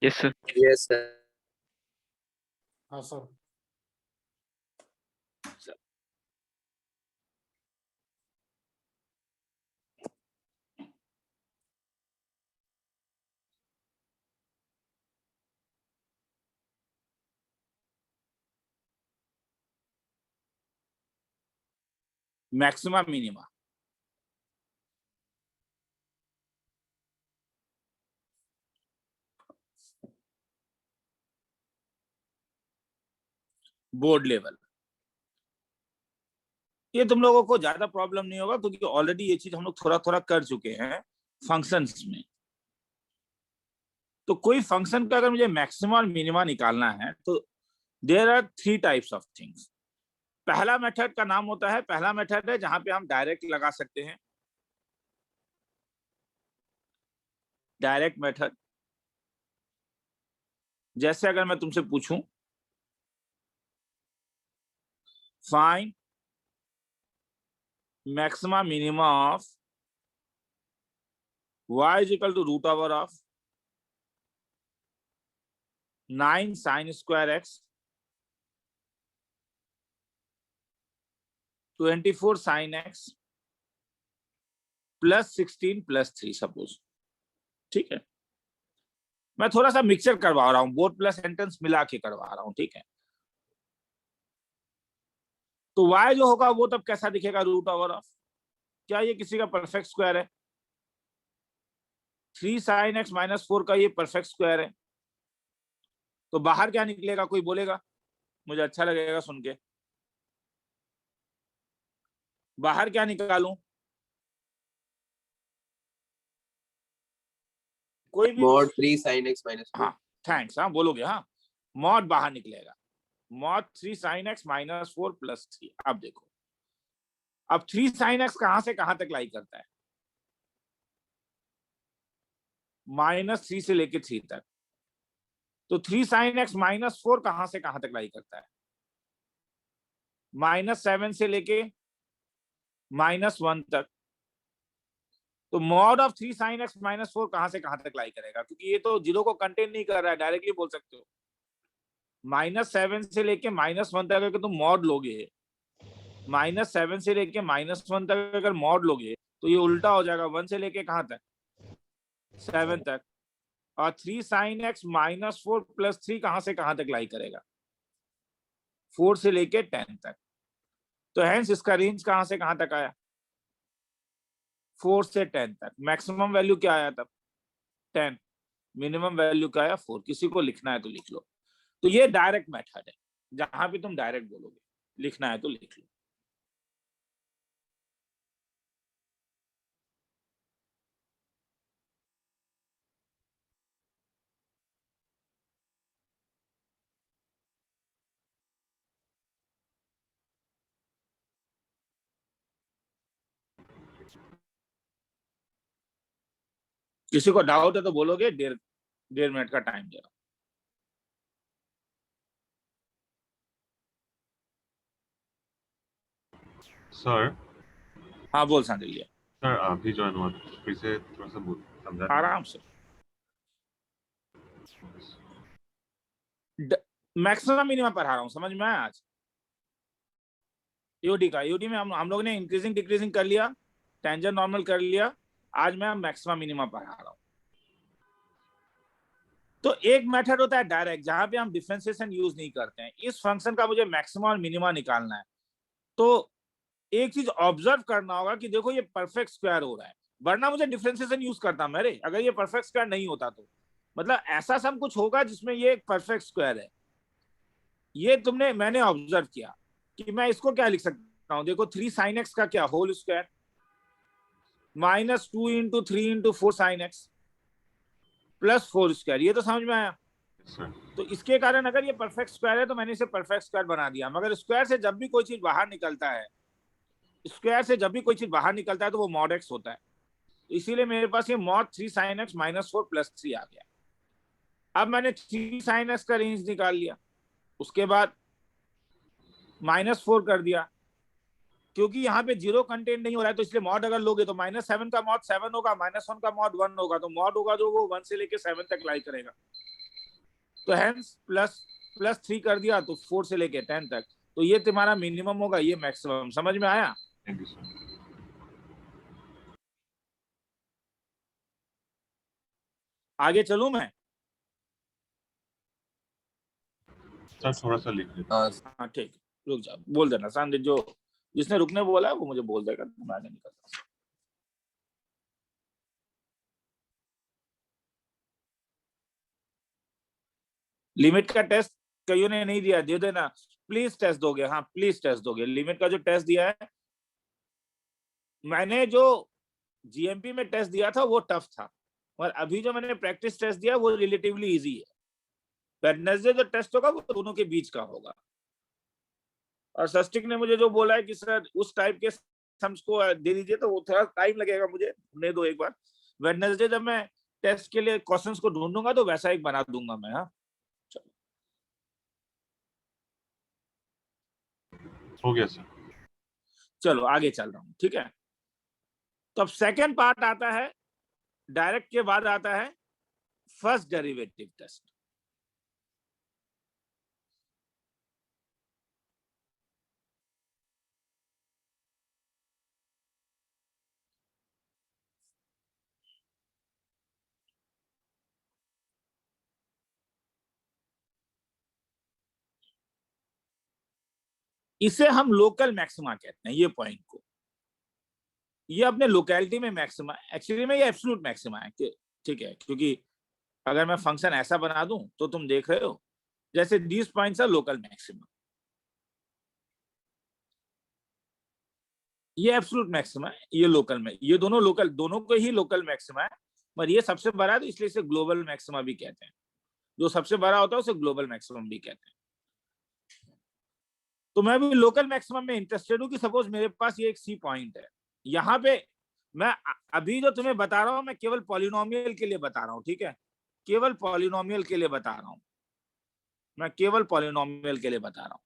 Yes sir. Yes sir. हाँ sir. Maxima minima, board level. ये तुम लोगों को ज्यादा प्रॉब्लम नहीं होगा क्योंकि ऑलरेडी ये चीज हम लोग थोड़ा थोड़ा कर चुके हैं फंक्शंस में। तो कोई फंक्शन का अगर मुझे मैक्सिमा और मिनिमा निकालना है तो there are 3 types of things. पहला मेथड का नाम होता है, पहला मेथड है जहां पे हम डायरेक्ट लगा सकते हैं, डायरेक्ट मेथड। जैसे अगर मैं तुमसे पूछूं find maxima minima of y is equal to root over of 9 sin square x 24 sin x plus 16 plus 3 suppose. ठीक है, मैं थोड़ा सा मिक्सचर करवा रहा हूं, बोर्ड प्लस सेंटेंस मिला के करवा रहा हूं। ठीक है, तो y जो होगा वो तब कैसा दिखेगा, रूट ओवर ऑफ, क्या ये किसी का परफेक्ट स्क्वायर है? 3 sin x माइनस 4 का ये परफेक्ट स्क्वायर है। तो बाहर क्या निकलेगा, कोई बोलेगा? मुझे अच्छा लगेगा सुन के। बाहर क्या निकालूं? कोई भी मॉड 3 sin x माइनस 4। हाँ थैंक्स, हाँ बोलोगे, हाँ मॉड बाहर निकलेगा, mod 3 sin x minus 4 plus 3। अब देखो, अब 3 sin x कहां से कहां तक लाई करता है? -3 से लेके 3 तक। तो 3 sin x माइनस 4 कहां से कहां तक लाई करता है? -7 से लेके -1 तक। तो mod of 3 sin x minus 4 कहां से कहां तक लाई करेगा? क्योंकि ये तो जीरो को कंटेन नहीं कर रहा है, डायरेक्टली बोल सकते हो। -7 से लेके -1 तक अगर तुम मॉड लोगे, -7 से लेके -1 तक अगर मॉड लोगे तो ये उल्टा हो जाएगा, 1 से लेके कहां तक, 7 तक। और 3 sin x माइनस 4 प्लस 3 कहां से कहां तक लाई करेगा? 4 से लेके 10 तक। तो हेंस इसका रेंज कहां से कहां तक आया? 4 से 10 तक। मैक्सिमम वैल्यू क्या आया तब? 10। मिनिमम वैल्यू क्या आया? 4। किसी को लिखना है तो लिख लो। तो ये डायरेक्ट मेथड है, जहां भी तुम डायरेक्ट बोलोगे, लिखना है तो लिख लो। किसी को डाउट है तो बोलोगे, 1.5 मिनट का टाइम दे रहा हूं। सर। हाँ बोल सांडिल्य। सर अभी ज्वाइन हुआ, फिर से थोड़ा सा समझा आराम से। मैक्सिमम मिनिमम पढ़ा रहा हूँ, समझ में आया? आज यूडी का, यूडी में हम लोग ने इंक्रीजिंग डिक्रीजिंग कर लिया, टेंजेंट नॉर्मल कर लिया। आज मैं मैक्सिमम मिनिमम पढ़ा रहा हूँ। तो एक मेथड होता है डायरेक्ट, जहां पे हम डिफरेंशिएशन यूज नहीं करते हैं। इस फंक्शन का मुझे मैक्सिमम और मिनिमा निकालना है, तो एक चीज ऑब्जर्व करना होगा कि देखो ये परफेक्ट स्क्वायर हो रहा है, वरना मुझे डिफरेंशिएशन यूज करता मेरे, अगर ये परफेक्ट स्क्वायर नहीं होता तो। मतलब ऐसा सम कुछ होगा जिसमें ये एक परफेक्ट स्क्वायर है। ये मैंने ऑब्जर्व किया कि मैं इसको क्या लिख सकता हूँ, देखो 3 sin x का क्या, whole square, -2 × 3 × 4 sin x plus 4 square. ये तो समझ में आया? तो इसके कारण अगर ये परफेक्ट स्क्वायर है तो मैंने इसे परफेक्ट स्क्वायर बना दिया। मगर स्क्वायर से जब भी कोई चीज बाहर निकलता है, स्क्वायर से जब भी कोई चीज बाहर निकलता है तो वो मॉड x होता है। तो इसीलिए मेरे पास ये mod 3 sin x minus 4 plus 3 आ गया। अब मैंने 3 sin x का रेंज निकाल लिया, उसके बाद -4 कर दिया, क्योंकि यहाँ पे जीरो कंटेंट नहीं हो रहा है, तो इसलिए मॉड अगर लोगे तो -7 का मॉड 7 होगा, -1 का मॉड 1 होगा, तो मॉड होगा जो वो 1 से लेके 7 तक लाई करेगा। तो हेंस +3 कर दिया तो 4 से लेके 10 तक, तो ये तुम्हारा मिनिमम होगा, ये मैक्सिमम। समझ में आया? Thank you sir. आगे चलूं मैं? सर थोड़ा सा लिख लीजिए। हाँ ठीक, रुक जा, बोल देना शांति, जो जिसने रुकने बोला है वो मुझे बोल देगा, मैं आगे निकलता हूं। लिमिट का टेस्ट कईयों ने नहीं दिया, दे देना प्लीज। टेस्ट दोगे? हाँ प्लीज टेस्ट दोगे। लिमिट का जो टेस्ट दिया है, मैंने जो जीएमपी में टेस्ट दिया था वो टफ था, और अभी जो मैंने प्रैक्टिस टेस्ट दिया वो रिलेटिवली इजी है। वेडनेसडे जो टेस्ट होगा वो दोनों के बीच का होगा। और सस्टिक ने मुझे जो बोला है कि सर उस टाइप के सम्स को दे दीजिए, तो वो थोड़ा टाइम लगेगा, मुझे ढूंढने दो एक बार। वेडनेसडे जब मैं टेस्ट के लिए क्वेश्चंस को ढूंढूंगा तो वैसा एक बना दूंगा मैं। हाँ हो गया सर। चलो आगे चल रहा हूँ, ठीक है। तो अब सेकेंड पार्ट आता है, डायरेक्ट के बाद आता है फर्स्ट डेरिवेटिव टेस्ट। इसे हम लोकल मैक्सिमा कहते हैं, ये पॉइंट को। ये अपने लोकेलिटी में मैक्सिमा, एक्चुअली में ये एब्सोल्यूट मैक्सिमा है, ठीक है। क्योंकि अगर मैं फंक्शन ऐसा बना दूं तो तुम देख रहे हो जैसे these points are local maxima, ये एब्सोल्यूट मैक्सिमा है, ये लोकल में, ये दोनों लोकल, दोनों को ही लोकल मैक्सिमा है, पर ये सबसे बड़ा है तो इसलिए इसे ग्लोबल मैक्सिमा भी कहते हैं। जो सबसे बड़ा होता है उसे ग्लोबल मैक्सिमम भी कहते हैं। तो मैं भी लोकल मैक्सिमम में इंटरेस्टेड हूं कि सपोज मेरे पास ये एक सी पॉइंट है, यहाँ पे मैं अभी जो तुम्हें बता रहा हूं मैं केवल पॉलिनोमियल के लिए बता रहा हूं, ठीक है, केवल पॉलिनोमियल के लिए बता रहा हूं, मैं केवल पॉलिनोमियल के लिए बता रहा हूं।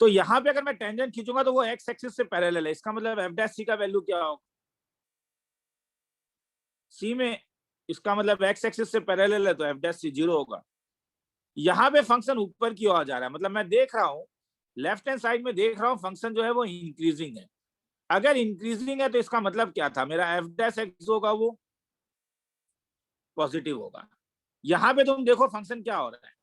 तो यहाँ पे अगर मैं टेंजेंट खींचूंगा तो वो एक्स एक्सिस से पैरेलल है, इसका मतलब एफ डैश सी का वैल्यू क्या होगा सी में, इसका मतलब एक्स एक्सिस से पैरेलल है तो एफ डैश सी 0 होगा। यहाँ पे फंक्शन ऊपर की ओर जा रहा है, मतलब मैं देख रहा हूँ लेफ्ट हैंड साइड में देख रहा हूँ फंक्शन जो है वो इंक्रीजिंग है। अगर इंक्रीजिंग है तो इसका मतलब क्या था, मेरा एफ डैश एक्स होगा वो पॉजिटिव होगा। यहाँ पे तुम देखो फंक्शन क्या हो रहा है,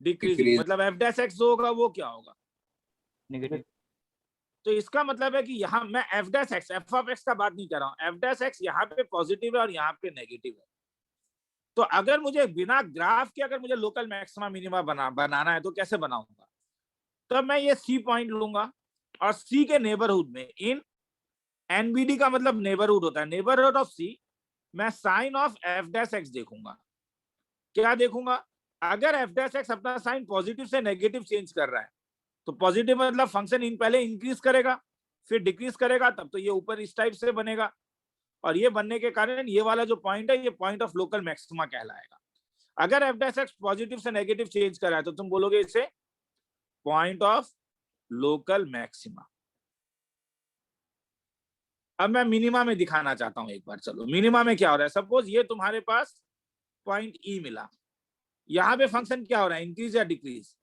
डिक्रीजिंग, मतलब एफ डैश एक्स होगा वो क्या होगा, नेगेटिव। तो इसका मतलब है कि यहाँ मैं F dash x, F of x का बात नहीं कर रहा हूँ, एफ डैश एक्स यहाँ पे पॉजिटिव है और यहाँ पे नेगेटिव है। तो अगर मुझे बिना ग्राफ के अगर मुझे लोकल मैक्सिमा मिनिमा बनाना है तो कैसे बनाऊंगा, तब मैं ये सी पॉइंट लूंगा और सी के नेबरहुड में, इन एनबीडी का मतलब नेबरहुड होता है, नेबरहुड ऑफ सी, मैं sign of F dash X देखूंगा। क्या देखूंगा, अगर एफ डैश एक्स अपना साइन पॉजिटिव से नेगेटिव चेंज कर रहा है तो पॉजिटिव मतलब फंक्शन इन पहले इंक्रीज करेगा फिर डिक्रीज करेगा, तब तो ये ऊपर इस टाइप से बनेगा, और ये बनने के कारण ये वाला जो पॉइंट है ये पॉइंट ऑफ लोकल मैक्सिमा कहलाएगा। अगर एफ डैश एक्स पॉजिटिव से नेगेटिव चेंज कर रहा है तो तुम बोलोगे इसे पॉइंट ऑफ लोकल मैक्सिमा। अब मैं मिनिमा में दिखाना चाहता हूं एक बार, चलो मिनिमा में क्या हो रहा है। सपोज ये तुम्हारे पास पॉइंट ई मिला, यहाँ पे फंक्शन क्या हो रहा है, इंक्रीज या डिक्रीज,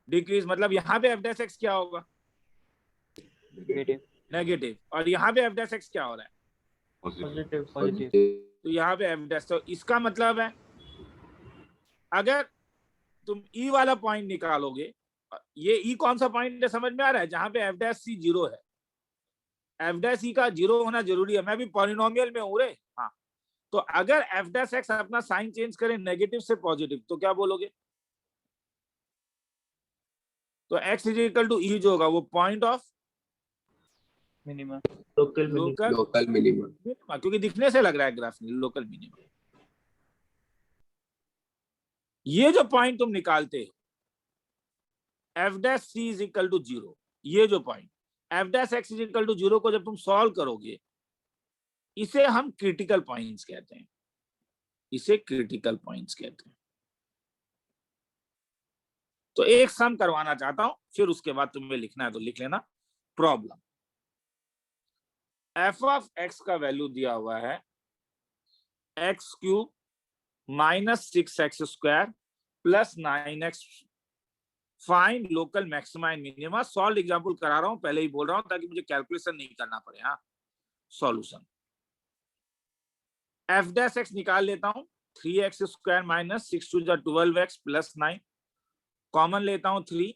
डिक्रीज, मतलब यहाँ पे एफ डैश एक्स क्या होगा, नेगेटिव, और यहाँ पे एफ डैश एक्स क्या हो रहा है, पॉजिटिव। तो यहाँ पे एफ डैश, तो इसका मतलब है अगर तुम ई वाला पॉइंट निकालोगे, ये ई कौन सा पॉइंट है समझ में आ रहा है, जहां पे एफ डैश सी 0 है, एफ डैश सी का 0 होना जरूरी है, मैं भी पॉलिनोमियल में हूं रे। हाँ, तो अगर एफ डैश एक्स अपना साइन चेंज करे नेगेटिव से पॉजिटिव तो क्या बोलोगे, तो x इज इक्वल टू ई जो होगा वो point of minima, local minima, क्योंकि दिखने से लग रहा है ग्राफ में लोकल मिनिमा। ये जो पॉइंट तुम निकालते हो F dash C is equal to 0, ये जो point F dash x is equal to 0 को जब तुम सॉल्व करोगे इसे हम क्रिटिकल पॉइंट्स कहते हैं, इसे क्रिटिकल पॉइंट्स कहते हैं। तो एक सम करवाना चाहता हूं, फिर उसके बाद तुम्हें लिखना है तो लिख लेना। प्रॉब्लम, एफ ऑफ एक्स का वैल्यू दिया हुआ है x cube minus 6x square plus 9x, find local maxima and minima. Solve example करा रहा हूं, पहले ही बोल रहा हूं ताकि मुझे कैलकुलेशन नहीं करना पड़े। हाँ, सॉल्यूशन एफ डैश एक्स निकाल लेता हूं, 3x square minus 6 to the 12x plus 9, common लेता हूं 3,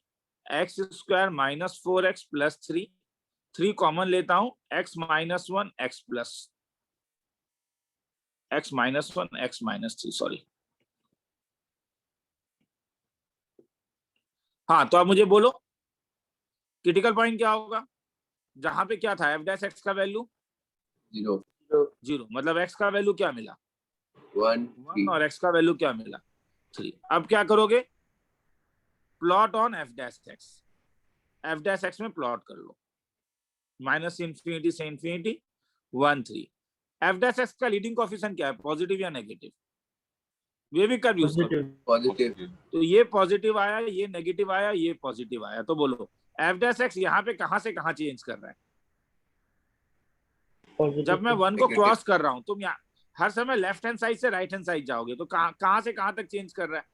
x square minus 4x plus 3, 3 common लेता हूं, x minus 1 x plus x minus 1 x minus 3, sorry. हाँ, तो अब मुझे बोलो क्रिटिकल पॉइंट क्या होगा, जहां पे क्या था एफ डैश एक्स का वैल्यू 0, मतलब x का वैल्यू क्या मिला 1 और x का वैल्यू क्या मिला 3। अब क्या करोगे, plot on F dash x में प्लॉट कर लो, माइनस इंफिनिटी से इंफिनिटी 1 3। एफ डैश एक्स का लीडिंग कोएफिशिएंट क्या है, पॉजिटिव या नेगेटिव, ये भी कर यूज करो। पॉजिटिव। तो ये पॉजिटिव आया, ये नेगेटिव आया, ये पॉजिटिव आया, तो बोलो एफ डैश एक्स यहाँ पे कहां से कहां चेंज कर रहा है। जब मैं 1 को क्रॉस कर रहा हूं, तुम यहाँ हर समय लेफ्ट हैंड साइड से राइट हैंड साइड जाओगे, तो कहां से कहां तक चेंज कर रहा है,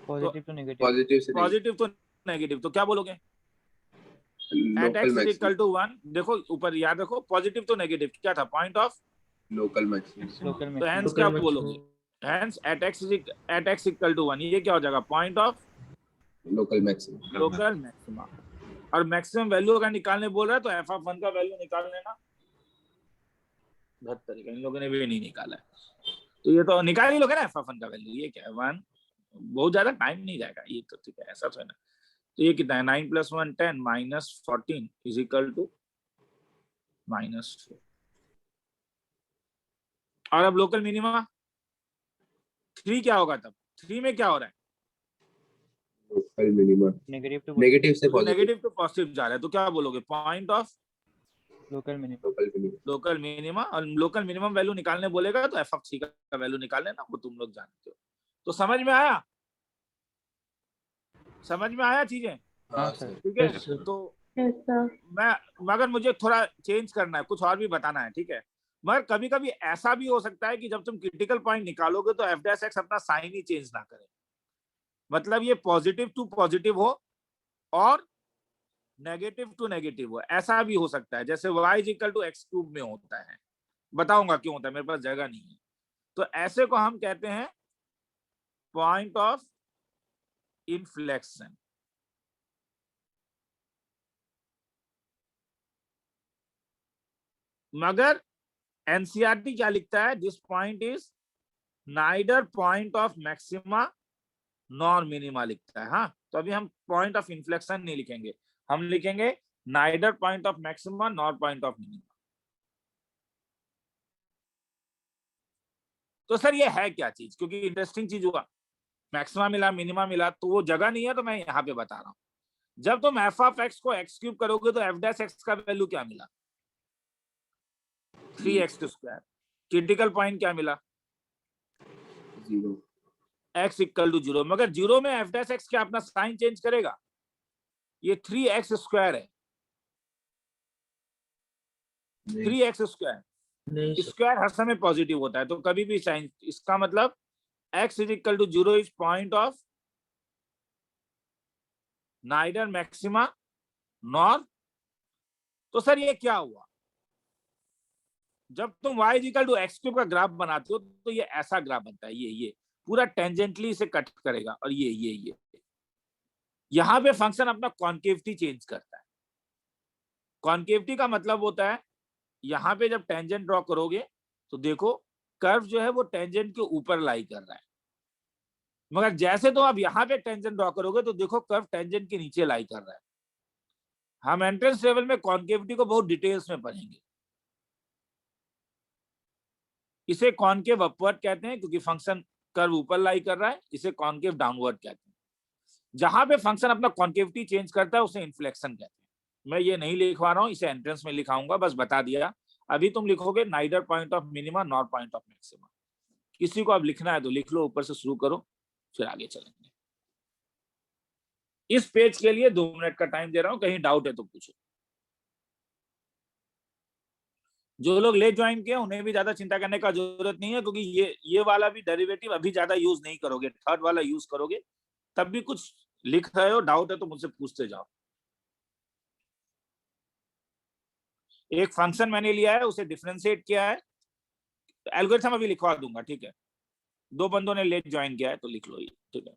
पॉजिटिव टू नेगेटिव, पॉजिटिव तो नेगेटिव, तो क्या बोलोगे at X is equal to 1। देखो ऊपर याद रखो, पॉजिटिव तो नेगेटिव क्या था, point of local maximum. Local तो हेंस क्या बोलोगे, hence at x equal to 1, ये क्या हो जाएगा, point of local maximum. Local maxima. और मैक्सिमम वैल्यू अगर निकालने बोल रहा है तो एफ ऑफ 1 का वैल्यू निकाल लेना। बहुत तरीका, इन लोगों ने भी नहीं निकाला है, तो ये तो निकाल ही लोगे ना एफ ऑफ 1 का वैल्यू, ये क्या है 1, बहुत ज्यादा टाइम नहीं जाएगा ये तो, ठीक है ऐसा तो है ना। तो ये कितना है 9 + 1 10 माइनस 14 इज इक्वल टू -4। और अब लोकल मिनिमा 3 क्या होगा, तब 3 में क्या हो रहा है, local minima negative to negative से तो पॉजिटिव। नेगेटिव टू पॉजिटिव जा रहा है, तो क्या बोलोगे point of local minimum, local minima. और लोकल मिनिमम वैल्यू निकालने बोलेगा तो एफ ऑफ 3 का वैल्यू निकाल लेना, वो तुम लोग जानते हो। तो समझ में आया, समझ में आया चीजें, हाँ सर, ठीक है। Yes, sir. तो मैं मगर मुझे थोड़ा चेंज करना है, कुछ और भी बताना है, ठीक है। मगर कभी कभी ऐसा भी हो सकता है कि जब तुम क्रिटिकल पॉइंट निकालोगे तो एफ डैश एक्स अपना साइन ही चेंज ना करे, मतलब ये पॉजिटिव टू पॉजिटिव हो और नेगेटिव टू नेगेटिव हो, ऐसा भी हो सकता है, जैसे y = x³ में होता है। बताऊंगा क्यों होता है, मेरे पास जगह नहीं है। तो ऐसे को हम कहते हैं पॉइंट ऑफ इन्फ्लेक्शन। मगर एनसीईआरटी क्या लिखता है, this point is neither point of maxima nor minima लिखता है। हाँ, तो अभी हम पॉइंट ऑफ इन्फ्लेक्शन नहीं लिखेंगे, हम लिखेंगे neither point of maxima nor point of minima. तो सर ये है क्या चीज, क्योंकि इंटरेस्टिंग चीज हुआ, मैक्सिमा मिला मिनिमा मिला, तो वो जगह नहीं है, तो मैं यहाँ पे बता रहा हूँ। जब तुम एफ ऑफ एक्स को x³ करोगे तो एफ डैश एक्स का वैल्यू क्या मिला 3x²। क्रिटिकल पॉइंट क्या मिला 0। x = 0, मगर 0 में एफ डैश एक्स क्या अपना साइन चेंज करेगा, ये 3x² है, 3x²। स्क्वायर हर समय पॉजिटिव होता है, तो कभी भी साइन, इसका मतलब x = 0 is point of neither maxima nor. तो सर ये क्या हुआ, जब तुम y = x³ का ग्राफ बनाते हो तो ये ऐसा ग्राफ बनता है, ये पूरा टेंजेंटली से कट करेगा, और ये यहाँ पे फंक्शन अपना कॉन्केविटी चेंज करता है। कॉन्केविटी का मतलब होता है यहाँ पे जब टेंजेंट ड्रॉ करोगे तो देखो कर्व जो है वो टेंजेंट के ऊपर लाई कर रहा है, मगर जैसे तो आप यहाँ पे टेंजेंट ड्रॉ करोगे तो देखो कर्व टेंजेंट के नीचे लाई कर रहा है। हम एंट्रेंस लेवल में कॉन्केविटी को बहुत डिटेल्स में पढ़ेंगे। इसे कॉन्केव अपवर्ड कहते हैं क्योंकि फंक्शन कर्व ऊपर लाई कर रहा है, इसे कॉन्केव डाउनवर्ड कहते हैं। जहां पे फंक्शन अपना कॉन्केविटी चेंज करता है उसे इन्फ्लेक्शन कहते हैं। मैं ये नहीं लिखवा रहा हूँ, इसे एंट्रेंस में लिखाऊंगा, बस बता दिया। अभी तुम लिखोगे neither point of minima nor point of maxima. किसी को अब लिखना है तो लिख लो, ऊपर से शुरू करो, फिर आगे चलेंगे। इस पेज के लिए 2 मिनट का टाइम दे रहा हूं, कहीं डाउट है तो पूछो। जो लोग लेट ज्वाइन किए उन्हें भी ज्यादा चिंता करने का जरूरत नहीं है, क्योंकि ये वाला भी डेरिवेटिव अभी ज्यादा यूज नहीं करोगे, थर्ड वाला यूज करोगे। तब भी कुछ लिख रहे हो, डाउट है तो मुझसे पूछते जाओ। एक फंक्शन मैंने लिया है, उसे डिफरेंशिएट किया है, एल्गोरिथम अभी लिखवा दूंगा, ठीक है। 2 बंदों ने लेट ज्वाइन किया है तो लिख लो ये, ठीक है।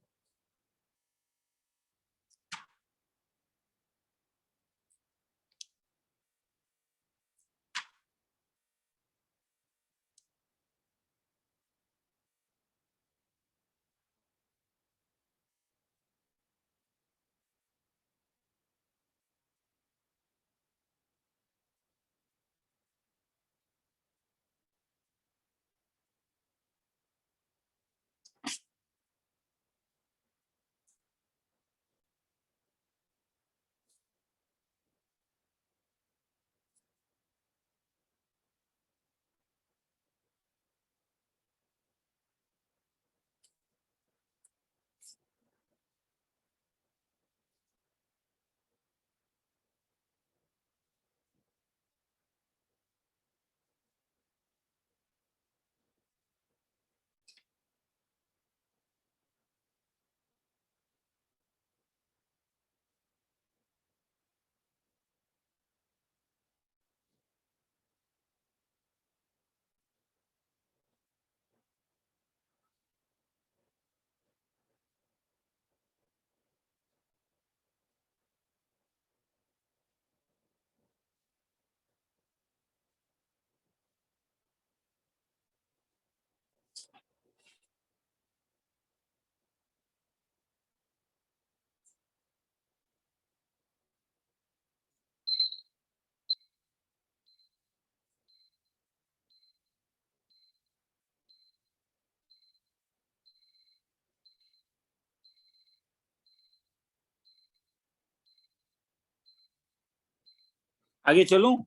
आगे चलूं,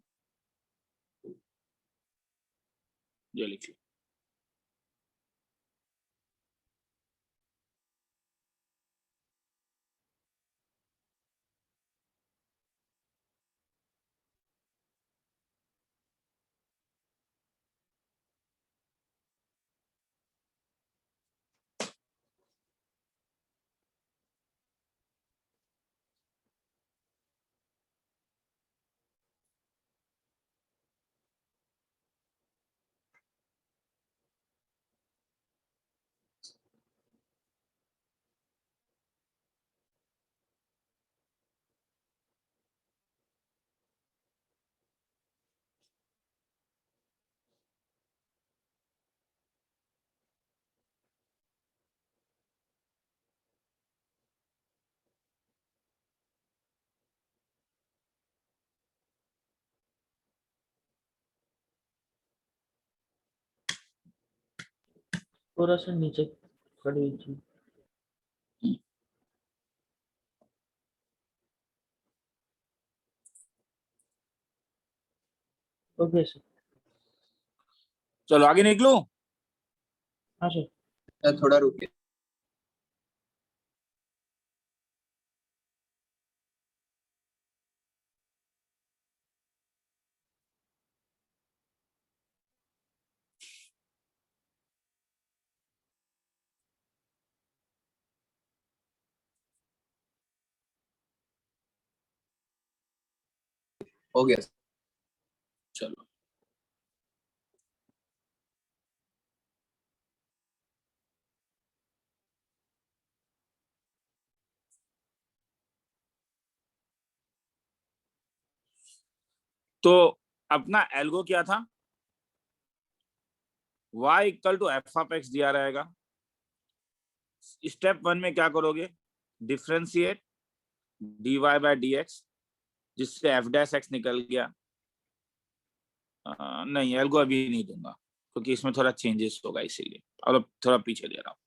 ये लिख लो। थोड़ा सा नीचे खड़ी थी। Okay sir. चलो आगे निकलूं। हाँ सर। थोड़ा रुकिए। हो गया। चलो तो अपना एल्गो क्या था, y equal to f of x दिया रहेगा। स्टेप 1 में क्या करोगे, डिफरेंशिएट dy बाय dx, जिससे एफ डैश एक्स निकल गया। नहीं, एल्गो अभी नहीं दूंगा क्योंकि इसमें थोड़ा चेंजेस होगा, इसीलिए और अब थोड़ा पीछे ले रहा हूँ।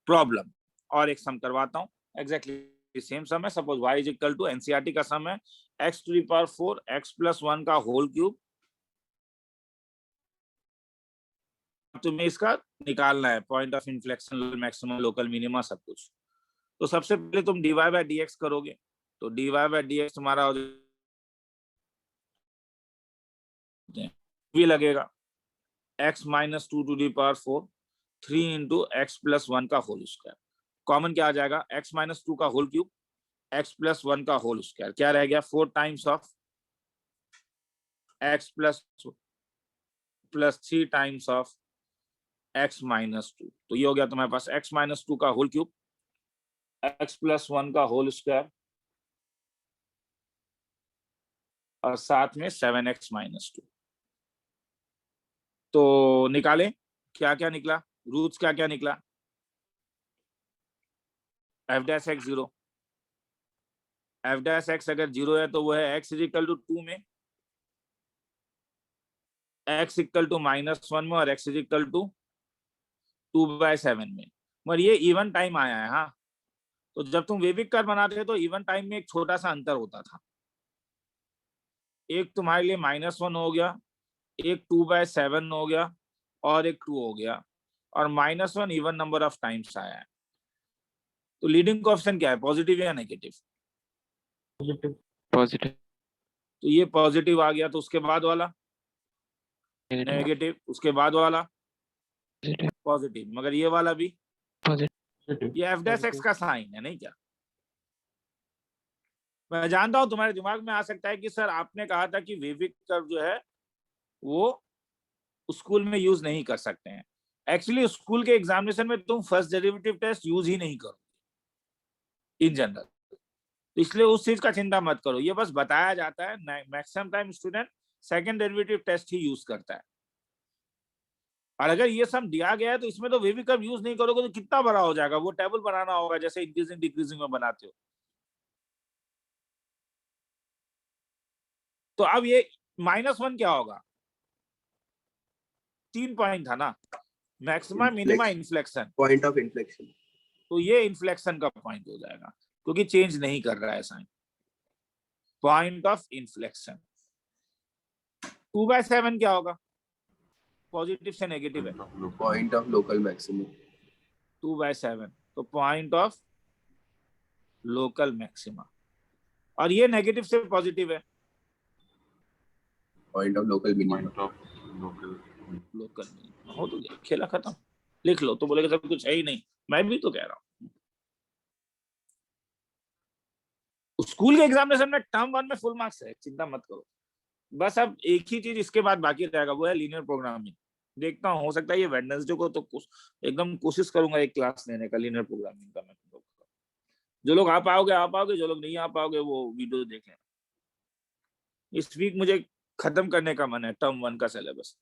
प्रॉब्लम और एक सम करवाता हूँ, एग्जैक्टली सेम सम है। Suppose y is equal to NCERT का सम है x to the power 4 x plus 1 का होल क्यूब। तुम्हें इसका निकालना है, point of inflection, maximum, local minima, सब कुछ। तो सबसे पहले तुम dy बाय dx करोगे, तो dy बाय dx तुम्हारा हो भी लगेगा x minus 2 to the power 4 3 into x plus 1 का होल स्क्वायर। कॉमन क्या आ जाएगा, x माइनस 2 का होल क्यूब x प्लस 1 का होल स्क्वायर, क्या रह गया 4 times of x plus 3 times of x minus 2। तो ये हो गया तुम्हारे पास x माइनस 2 का होल क्यूब x प्लस 1 का होल स्क्वायर और साथ में 7x माइनस 2। तो निकालें क्या क्या निकला, रूट्स क्या क्या निकला, f dash x 0, f dash x अगर 0 है तो वो है x इज इक्वल टू 2 में, x इक्वल टू -1 में और x इज इक्वल टू 2/7 में। मगर ये इवन टाइम आया है। हाँ, तो जब तुम वेविक कर्व बनाते थे तो इवन टाइम में एक छोटा सा अंतर होता था, एक तुम्हारे लिए -1 हो गया, एक 2/7 हो गया और एक 2 हो गया, और -1 इवन नंबर ऑफ टाइम्स आया है। तो लीडिंग कोएफिशिएंट क्या है, पॉजिटिव या नेगेटिव? पॉजिटिव। पॉजिटिव। तो ये पॉजिटिव आ गया, तो उसके बाद वाला नेगेटिव। नेगेटिव, उसके बाद वाला पॉजिटिव। पॉजिटिव, मगर ये वाला भी पॉजिटिव। ये f डैश x का साइन है नहीं क्या? मैं जानता हूं तुम्हारे दिमाग में आ सकता है कि सर आपने कहा था कि वेविक कर्व जो है वो स्कूल में यूज नहीं कर सकते हैं। एक्चुअली स्कूल के एग्जामिनेशन में तुम फर्स्ट डेरिवेटिव टेस्ट यूज ही नहीं करोगे इन जनरल, तो इसलिए उस चीज का चिंता मत करो, ये बस बताया जाता है। Maximum time student second derivative test ही यूज करता है, और अगर ये सब दिया गया है तो इसमें तो वेविक कर्व यूज नहीं करोगे तो कितना बड़ा हो जाएगा, वो टेबल बनाना होगा जैसे इंक्रीजिंग डिक्रीजिंग में बनाते हो। तो अब ये -1 क्या होगा, 3 पॉइंट था ना, maximum minima inflection, point of inflection. तो ये इन्फ्लेक्शन का पॉइंट हो जाएगा क्योंकि चेंज नहीं कर रहा है साइन, पॉइंट ऑफ इन्फ्लेक्शन। 2/7 क्या होगा, पॉजिटिव से नेगेटिव है, पॉइंट ऑफ लोकल मैक्सिमम। 2/7 तो पॉइंट ऑफ लोकल मैक्सिमा, और ये नेगेटिव से पॉजिटिव है, point of local minimum. Point of local local minima. हो तो गया, खेला खत्म। लिख लो तो बोलेगा सब कुछ है ही नहीं, मैं भी तो कह रहा हूँ। स्कूल के एग्जामिनेशन में टर्म 1 में फुल मार्क्स है, चिंता मत करो। बस अब एक ही चीज इसके बाद बाकी रहेगा, वो है लीनियर प्रोग्रामिंग। देखता हूँ, हो सकता है ये वेडनेसडे को तो एकदम कोशिश करूंगा एक क्लास लेने का लीनियर प्रोग्रामिंग का। मैं जो लोग आ पाओगे, जो लोग नहीं आ पाओगे वो वीडियो देख लेना। इस वीक मुझे खत्म करने का मन है टर्म 1 का सिलेबस।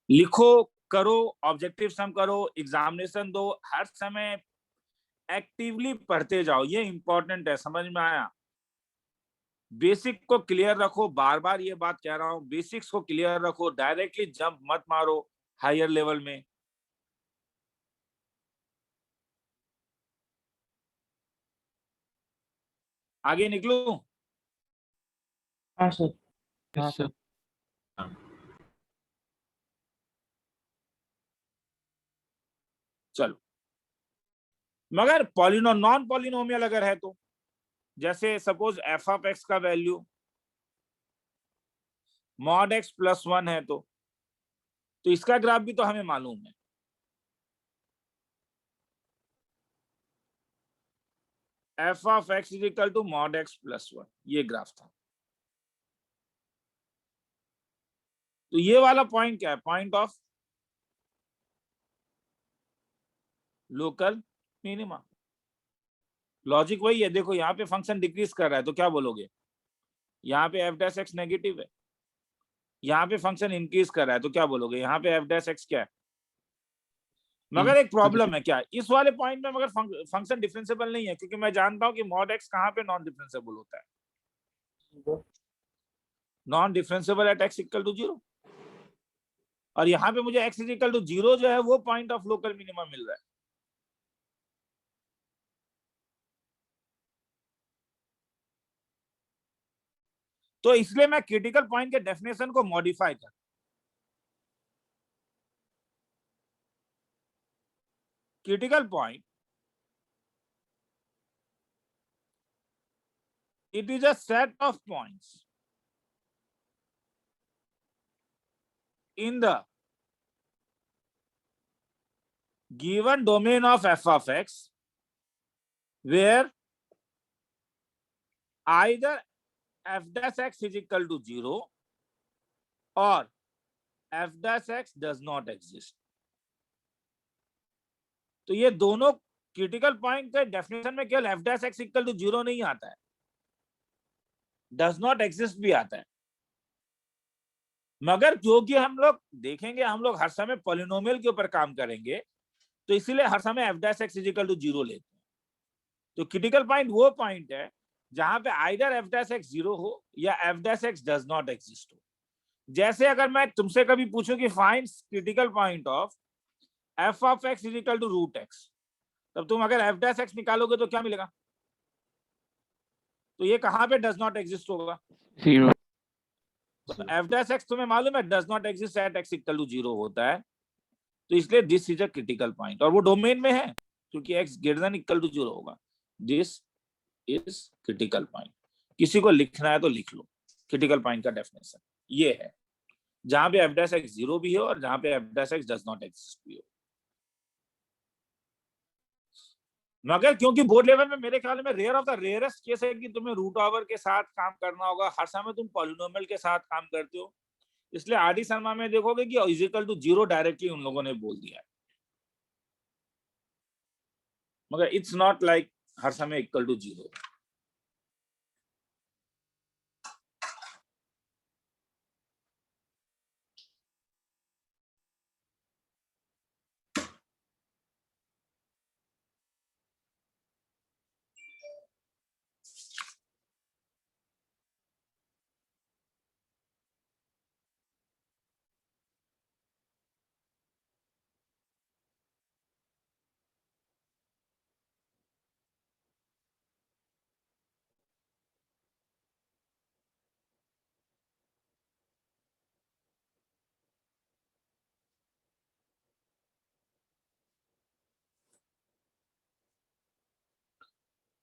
लिखो, करो, ऑब्जेक्टिव सम करो, एग्जामिनेशन दो, हर समय एक्टिवली पढ़ते जाओ, ये इंपॉर्टेंट है। समझ में आया? बेसिक को क्लियर रखो, बार बार ये बात कह रहा हूं, बेसिक्स को क्लियर रखो, डायरेक्टली जंप मत मारो हायर लेवल में। आगे निकलूं? हाँ सर। हाँ यस सर। सर। चलो, मगर नॉन पॉलिनोमियल अगर है तो, जैसे सपोज एफ ऑफ एक्स का वैल्यू मॉड एक्स प्लस 1 है तो इसका ग्राफ भी तो हमें मालूम है। F of x is equal to mod x plus 1, ये ग्राफ था। तो ये वाला पॉइंट क्या है, point of local minima. Logic वही है। देखो यहाँ पे फंक्शन डिक्रीज कर रहा है तो क्या बोलोगे, यहाँ पे एफ डैश एक्स नेगेटिव है। यहाँ पे फंक्शन इंक्रीज कर रहा है तो क्या बोलोगे, यहाँ पे एफ डैश एक्स क्या है। मगर एक प्रॉब्लम है क्या, इस वाले पॉइंट में मगर फंक्शन डिफरेंशिएबल नहीं है, क्योंकि मैं जानता हूं कि मॉड एक्स कहाँ पे नॉन डिफरेंशिएबल होता है। Non differentiable at x equal to 0, और यहाँ पे मुझे एक्स इक्वल टू 0 जो है वो पॉइंट ऑफ लोकल मिनिमम मिल रहा है। तो इसलिए मैं क्रिटिकल पॉइंट के डेफिनेशन को मॉडिफाई कर, critical point, it is a set of points in the given domain of f of x where either f dash x is equal to 0 or f dash x does not exist. तो ये दोनों critical point के definition में केवल f dash x equal to 0 नहीं आता है, does not exist भी आता है। मगर क्योंकि हम लोग देखेंगे, हम लोग हर समय पॉलिनोमियल के ऊपर काम करेंगे, तो इसीलिए हर समय f dash x equal to 0 लेते हैं। तो क्रिटिकल पॉइंट वो पॉइंट है जहां पे आइदर एफ डैश एक्स 0 हो या F dash x does not exist हो। जैसे अगर मैं तुमसे कभी पूछूं कि find critical point of f of x is equal to root x, तब तुम अगर f dash x निकालोगे तो क्या मिलेगा, तो ये कहां पे डज नॉट एग्जिस्ट होगा, 0। तो f dash x तुम्हें मालूम है does not exist at x equal to 0 होता है। तो इसलिए this is a critical point, और वो डोमेन में है क्योंकि x greater than equal to 0 होगा। This is critical point. किसी को लिखना है तो लिख लो, क्रिटिकल पॉइंट का डेफिनेशन ये है जहां पे f dash x 0 भी हो और जहां पे f dash x does not exist भी हो। मगर क्योंकि बोर्ड लेवल में मेरे ख्याल में rare of the rarest case है कि तुम्हें रूट ओवर के साथ काम करना होगा, हर समय तुम पॉलिनोमियल के साथ काम करते हो, इसलिए आरडी शर्मा में देखोगे कि इज इक्वल टू 0 डायरेक्टली उन लोगों ने बोल दिया है। मगर इट्स नॉट लाइक हर समय इक्वल टू 0।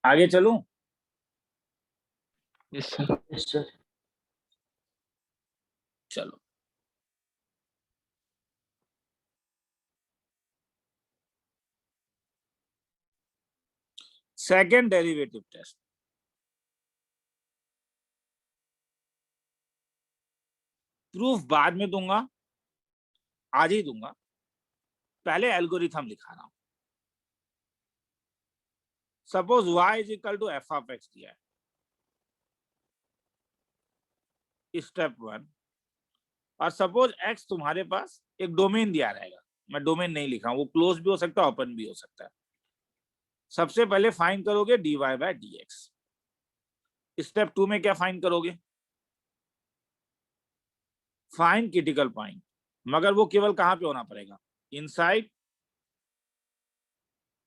आगे चलूं? Yes sir. Yes, sir. चलो सेकेंड डेरिवेटिव टेस्ट। प्रूफ बाद में दूंगा, आज ही दूंगा, पहले एल्गोरिथम लिखा रहा हूं। Suppose y is equal to f of x दिया है, स्टेप 1, और सपोज x तुम्हारे पास एक डोमेन दिया रहेगा, मैं डोमेन नहीं लिखा, वो क्लोज भी हो सकता है, ओपन भी हो सकता है। सबसे पहले फाइंड करोगे dy बाय dx। स्टेप 2 में क्या फाइंड करोगे, फाइंड क्रिटिकल पॉइंट, मगर वो केवल कहां पे होना पड़ेगा, इनसाइड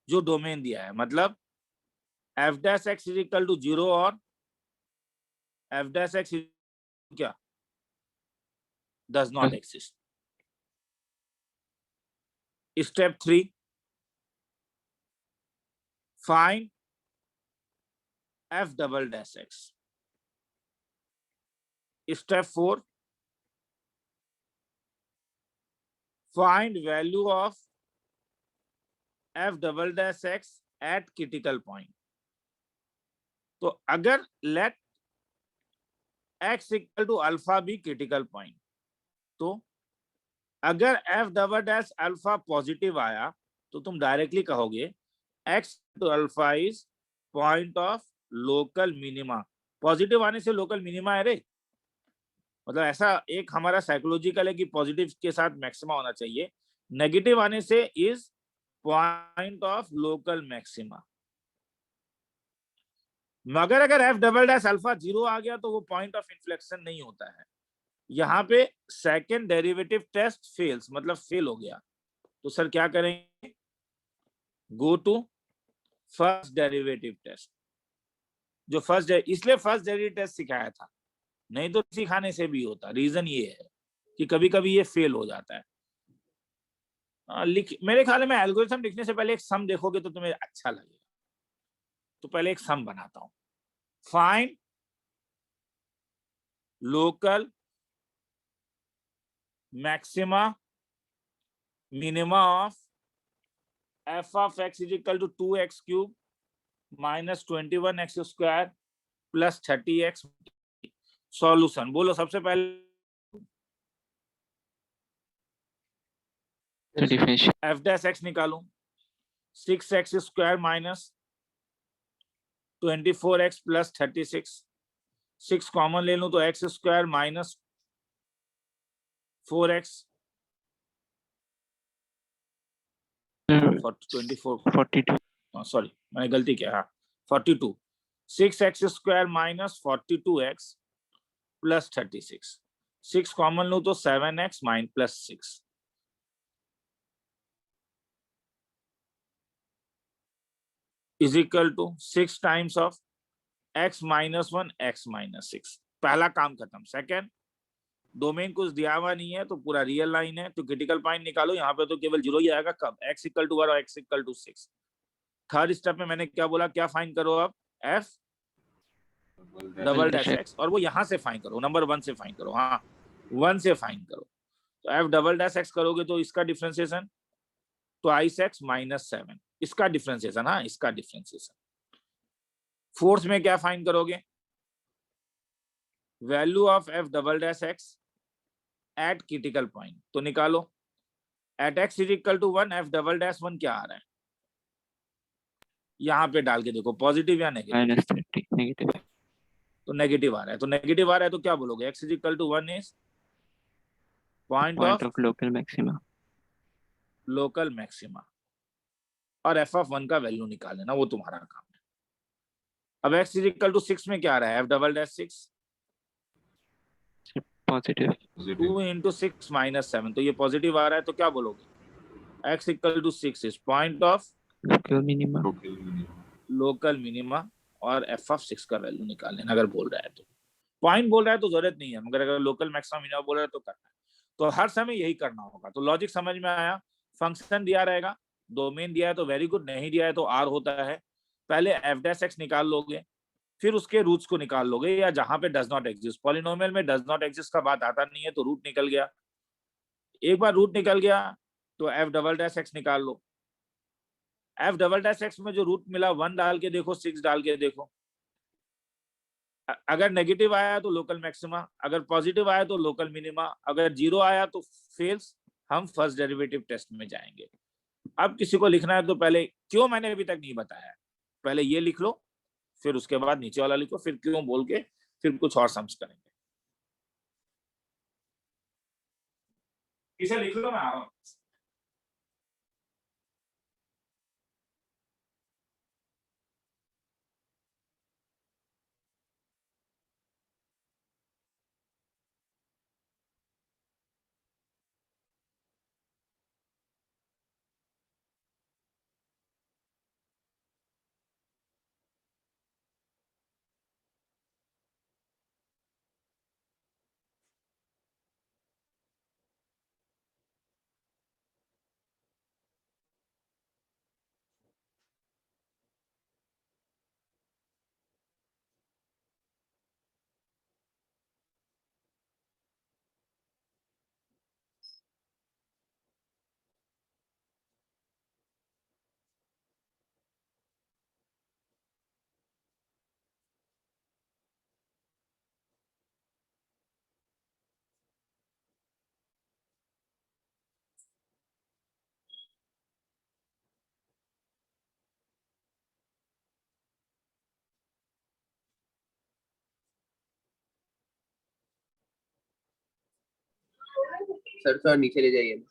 जो डोमेन दिया है, मतलब f dash x is equal to 0 और एफ डैश एक्स क्या does not exist. Step 3, find f double dash x. Step 4, find value of f double dash x at critical point. तो अगर let x equal to alpha भी critical point, तो अगर f double dash alpha positive आया तो तुम directly कहोगे x to alpha is point of local minima. Positive आने से लोकल मिनिमा है रे, मतलब ऐसा एक हमारा साइकोलॉजिकल है कि पॉजिटिव के साथ मैक्सिमा होना चाहिए, नेगेटिव आने से is point of local maxima. मगर अगर एफ डबल डैश अल्फा 0 आ गया तो वो पॉइंट ऑफ इन्फ्लेक्शन नहीं होता है, यहाँ पे सेकेंड डेरिवेटिव टेस्ट फेल्स, मतलब फेल हो गया। तो सर क्या करेंगे, go to first derivative test. जो फर्स्ट, इसलिए फर्स्ट डेरिवेटिव टेस्ट सिखाया था, नहीं तो सिखाने से भी होता। रीजन ये है कि कभी कभी ये फेल हो जाता है। मेरे ख्याल में एल्गोरिथम लिखने से पहले एक सम देखोगे तो तुम्हें अच्छा लगेगा। तो पहले एक सम बनाता हूं, find local maxima minima of f of x is equal to 2x cube minus 21x square plus 30x। Solution बोलो सबसे पहले, डिफरेंशियल f dash x निकालूं, 6x square minus 24x plus 36, 6 common ले लूं तो x square minus 4x 24, 42 sorry मैंने गलती किया, हाँ 42, 6x square minus 42x plus 36, 6 common लूं तो 7x plus 6 is equal to 6 times of x minus 1 x minus 6। पहला काम खत्म। सेकंड, डोमेन कुछ दिया हुआ नहीं है तो पूरा रियल लाइन है, तो क्रिटिकल पॉइंट निकालो, यहाँ पे तो केवल 0 ही आएगा। कब, x इक्वल टू 1 और x equal to 6। Third step में मैंने क्या बोला, क्या फाइंड करो अब, f डबल डैश x, और वो यहाँ से फाइंड करो, नंबर 1 से फाइंड करो, हाँ 1 से फाइंड करो। तो f डबल डैश x करोगे तो इसका डिफरेंशिएशन ट्वाइस x माइनस 7, इसका डिफरेंशिएशन, हाँ इसका डिफरेंशिएशन। फोर्थ में क्या फाइंड करोगे, value of f double dash x at critical point, तो निकालो at x is equal to 1, f double dash 1 क्या आ रहा है, यहाँ पे डाल के देखो पॉजिटिव या नेगेटिव, -30 नेगेटिव तो नेगेटिव आ रहा है, तो नेगेटिव आ रहा है तो क्या बोलोगे, x is equal to 1 is point point of of local maxima. Local maxima, और f ऑफ 1 का वैल्यू निकाल लेना, वो तुम्हारा काम है। अब x इज इक्वल टू 6 में क्या आ रहा है, f double dash 6, positive 2 into 6 minus 7, तो ये पॉजिटिव आ रहा है, तो क्या बोलोगे, x equal to 6 is point of local minima. Local minima, और f ऑफ 6 का वैल्यू निकाल लेना अगर बोल रहा है तो। पॉइंट बोल रहा है तो जरूरत नहीं है, मगर अगर लोकल मैक्सिमम मिनिमम बोल रहा है तो करना है, तो हर समय यही करना होगा। तो लॉजिक समझ में आया, फंक्शन दिया रहेगा, डोमेन दिया है तो वेरी गुड, नहीं दिया है तो r होता है। पहले f डैश x निकाल लोगे, फिर उसके रूट्स को निकाल लोगे, या जहां पे डज नॉट एग्जिस्ट, पॉलिनोमियल में डज नॉट एग्जिस्ट का बात आता नहीं है, तो रूट निकल गया। एक बार रूट निकल गया तो f डबल डैश x निकाल लो, f डबल डैश x में जो रूट मिला 1 डाल के देखो, 6 डाल के देखो, अगर नेगेटिव आया तो लोकल मैक्सिमा, अगर पॉजिटिव आया तो लोकल मिनिमा, अगर 0 आया तो फेल्स, हम फर्स्ट डेरिवेटिव टेस्ट में जाएंगे। अब किसी को लिखना है तो पहले क्यों मैंने अभी तक नहीं बताया, पहले ये लिख लो, फिर उसके बाद नीचे वाला लिखो, फिर क्यों बोल के फिर कुछ और सम्स करेंगे। इसे लिख लो, मैं आ रहा हूं। सर थोड़ा नीचे ले जाइए।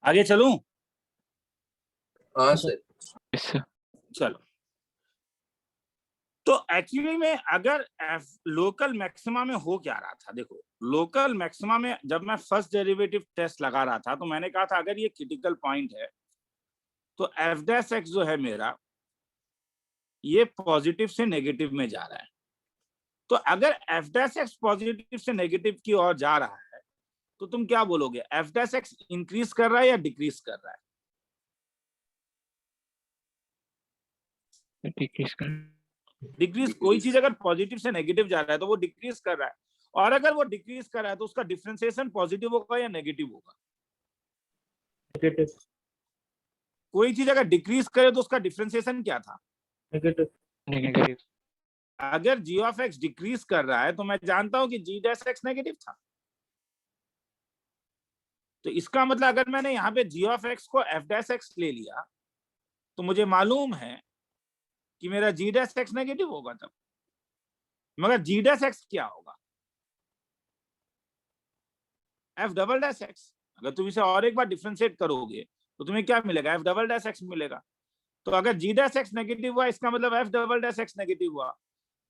आगे चलूं? हाँ सर। yes sir, चलो, तो एक्चुअली में अगर लोकल मैक्सिमा में हो क्या रहा था, देखो लोकल मैक्सिमा में जब मैं फर्स्ट डेरिवेटिव टेस्ट लगा रहा था तो मैंने कहा था अगर ये क्रिटिकल पॉइंट है तो एफ डैश एक्स जो है मेरा ये पॉजिटिव से नेगेटिव में जा रहा है। तो अगर एफ डैश एक्स पॉजिटिव से नेगेटिव की ओर जा रहा है तो तुम क्या बोलोगे, एफ डैश एक्स इंक्रीज कर रहा है या डिक्रीज कर रहा है? decrease कर डिक्रीज। कोई चीज अगर पॉजिटिव से नेगेटिव जा रहा है तो वो डिक्रीज कर रहा है, और अगर वो डिक्रीज कर रहा है तो उसका डिफरेंशिएशन पॉजिटिव होगा या नेगेटिव होगा? नेगेटिव। कोई चीज अगर डिक्रीज करे तो उसका डिफरेंशिएशन क्या था? नेगेटिव। negative अगर जी ऑफ एक्स डिक्रीज कर रहा है तो मैं जानता हूं कि जी डैश एक्स नेगेटिव था। तो इसका मतलब अगर मैंने यहाँ पे जी ऑफ एक्स को एफ डैश एक्स ले लिया तो मुझे मालूम है कि मेरा जी डैश एक्स नेगेटिव होगा तब। मगर जी डैश एक्स क्या होगा? F double dash x. अगर तुम इसे और एक बार डिफरेंशिएट करोगे तो तुम्हें क्या मिलेगा? एफ डबल डैश एक्स मिलेगा। तो अगर जी डैश एक्स नेगेटिव हुआ इसका मतलब F double dash x negative हुआ।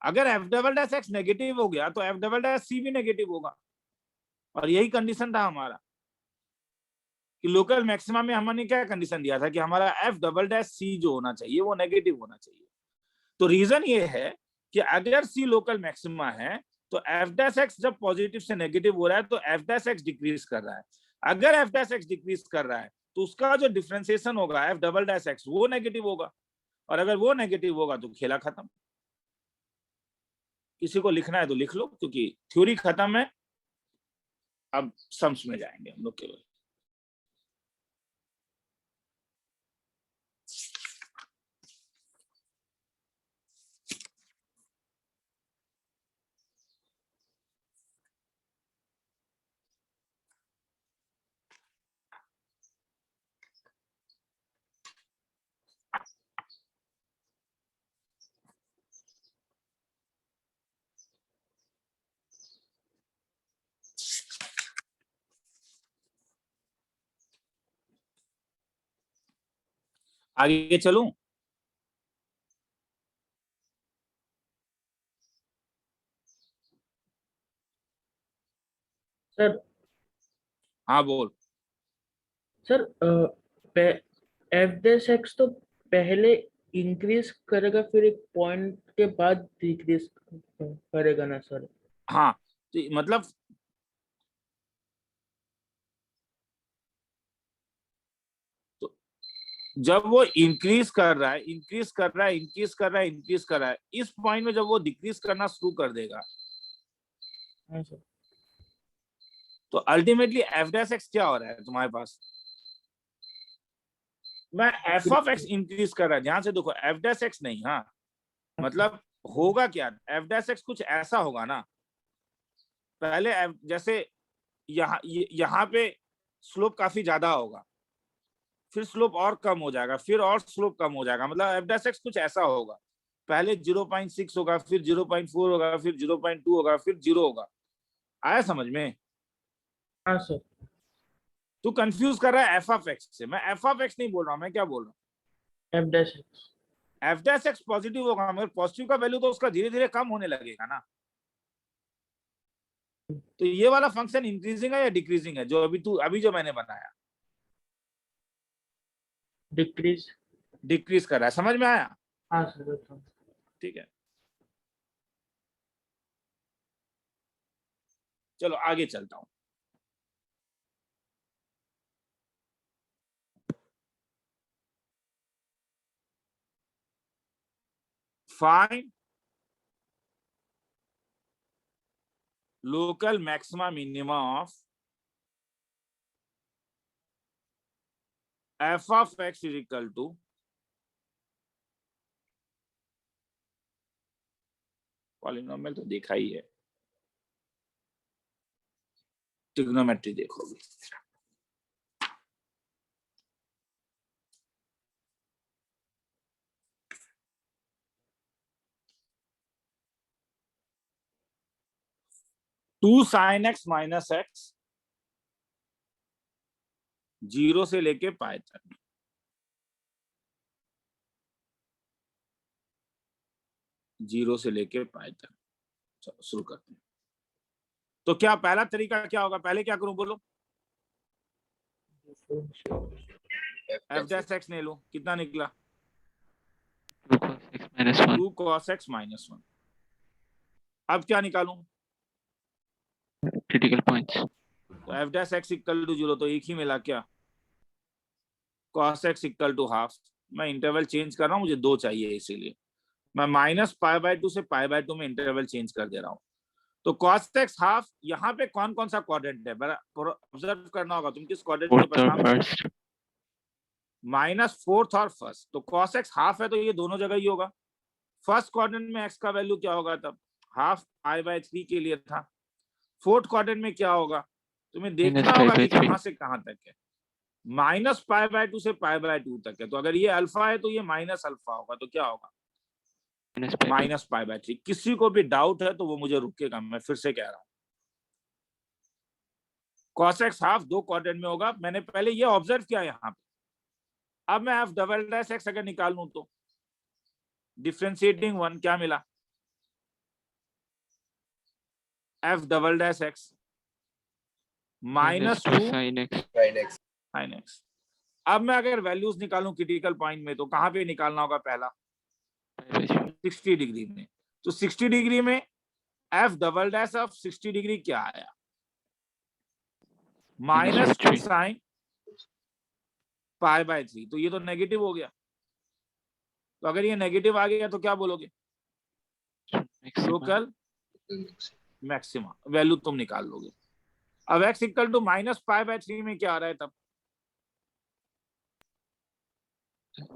अगर F double dash x negative हो गया तो एफ डबल डैश सी भी नेगेटिव होगा। और यही कंडीशन था हमारा कि लोकल मैक्सिमा में हमने क्या कंडीशन दिया था कि हमारा एफ डबल डैश सी जो होना चाहिए वो नेगेटिव होना चाहिए। तो रीजन ये है कि अगर सी लोकल मैक्सिमा है तो एफ डैश एक्स जब पॉजिटिव से नेगेटिव हो रहा है तो एफ डैश एक्स डिक्रीज कर रहा है। अगर एफ डैश एक्स डिक्रीज कर रहा है तो उसका जो डिफरेंशिएशन होगा एफ डबल डैश एक्स वो नेगेटिव होगा, और अगर वो नेगेटिव होगा तो खेला खत्म। किसी को लिखना है तो लिख लो क्योंकि थ्योरी खत्म है, अब सम्स में जाएंगे हम लोग केवल। आगे चलूं? सर हाँ बोल। सर एफ डैश एक्स तो पहले इंक्रीज करेगा फिर एक पॉइंट के बाद डिक्रीज करेगा ना सर? हाँ, तो मतलब तो जब वो इंक्रीज कर रहा है, इंक्रीज कर रहा है, इंक्रीज कर रहा है, इंक्रीज कर रहा है, इस पॉइंट में जब वो डिक्रीज करना शुरू कर देगा, हाँ सर। तो अल्टीमेटली एफ डैश एक्स क्या हो रहा है तुम्हारे पास? मैं एफ ऑफ एक्स इंक्रीज कर रहा है, ध्यान से देखो, एफ डैश एक्स नहीं। हाँ, मतलब होगा क्या, एफ डैश एक्स कुछ ऐसा होगा ना, पहले जैसे यहाँ पे स्लोप काफी ज्यादा होगा, फिर स्लोप और कम हो जाएगा, फिर और स्लोप कम हो जाएगा, मतलब एफ डैश एक्स कुछ ऐसा होगा, पहले 0.6 होगा, फिर 0.4 होगा, फिर 0.2 होगा, फिर 0 होगा। आया समझ में? हाँ सर। तू कंफ्यूज कर रहा है एफ ऑफ एक्स से, मैं एफ ऑफ एक्स नहीं बोल रहा हूँ, मैं क्या बोल रहा हूँ, F dash x. F dash x positive होगा, मगर पॉजिटिव का वैल्यू तो उसका धीरे धीरे कम होने लगेगा ना। तो ये वाला फंक्शन इंक्रीजिंग है या डिक्रीजिंग है, जो अभी जो मैंने बताया? डिक्रीज। डिक्रीज कर रहा है, समझ में आया? हाँ सर। ठीक है, चलो आगे चलता हूं। Find local maxima minima of f of x is equal to polynomial, तो देखा ही है, ट्रिग्नोमेट्री देखोगे। Two sine x minus x 0 से लेके पाई तक, जीरो से लेके पाई तक। चलो शुरू करते हैं। तो क्या पहला तरीका क्या होगा, पहले क्या करूं बोलो? एफ डैश एक्स ले लो, कितना निकला? 2 cos x minus 1। अब क्या निकालूं? Critical points. तो F dash x equal to 0, तो एक ही मिला क्या? cos x equal to half. मैं इंटरवल चेंज कर रहा हूं, मुझे 2 चाहिए, इसीलिए मैं -π/2 से π/2 में इंटरवल चेंज कर दे रहा हूं। तो cos x हाफ, यहाँ पे कौन कौन सा क्वाड्रेंट है ऑब्जर्व करना होगा, तुम किस क्वाड्रेंट के पास काम? -4th और फर्स्ट। तो cos x हाफ है, तो ये दोनों जगह ही होगा। फर्स्ट क्वाड्रेंट में x का वैल्यू क्या होगा तब? हाफ π/3 के लिए था। फोर्थ क्वाड्रेंट में क्या होगा? तुम्हें देखना होगा कि कहां से कहां तक है। -π/2 से π/2 तक है, तो अगर ये अल्फा है तो ये माइनस अल्फा होगा, तो क्या होगा? -π/3। किसी को भी डाउट है तो वो मुझे रुकेगा, मैं फिर से कह रहा हूं, cos x हाफ 2 क्वाड्रेंट में होगा। मैंने पहले ये ऑब्जर्व किया यहाँ पे। अब मैं f डबल डैश x अगर निकाल लूं तो डिफरेंशिएटिंग 1 क्या मिला? f double dash x -2 sin x। sin x। अब मैं अगर वैल्यूज निकालूं क्रिटिकल पॉइंट में, तो कहां पे निकालना होगा? पहला 60 डिग्री में। तो 60 डिग्री में f double dash of 60 degree क्या आया? -2 sin π/3। तो ये तो नेगेटिव हो गया। तो अगर ये नेगेटिव आ गया तो क्या बोलोगे? लोकल मैक्सिमा वैल्यू तुम निकाल लोगे। अब x इक्वल टू -π/3 में क्या आ रहा है तब?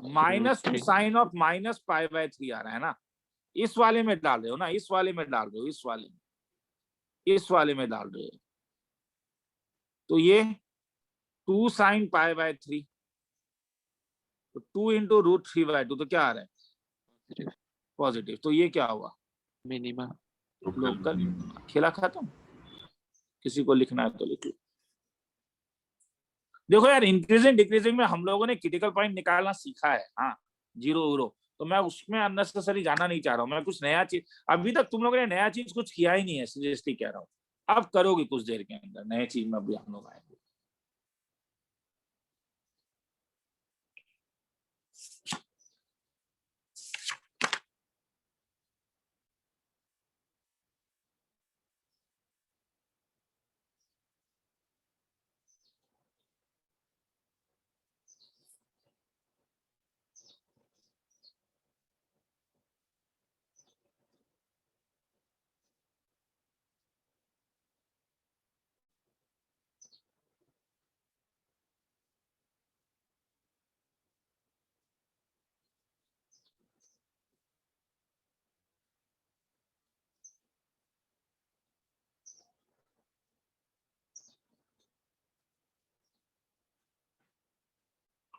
-2 साइन ऑफ -π/3 आ रहा है ना। इस वाले में डाल रहे हो ना, इस वाले में डाल रहे हो, इस वाले में डाल रहे हो। तो ये 2 sin π/3, तो 2 into √3/2, तो क्या आ रहा है? पॉजिटिव। तो ये क्या हुआ? मिनिमा। लोकल। खेला खत्म। किसी को लिखना है तो लिख लो। देखो यार, इंक्रीजिंग डिक्रीजिंग में हम लोगों ने क्रिटिकल पॉइंट निकालना सीखा है। हाँ, 0 तो मैं उसमें अननेसेसरी जाना नहीं चाह रहा हूँ। मैं कुछ नया चीज, अभी तक तुम लोगों ने नया चीज कुछ किया ही नहीं है, सीरियसली कह रहा हूँ। अब करोगे कुछ देर के अंदर नई चीज में, अभी हम लोग आएंगे।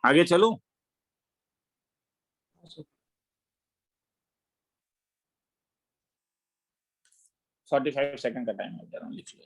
आगे चलूं? 45 सेकंड का टाइम है, जरा लिख लो।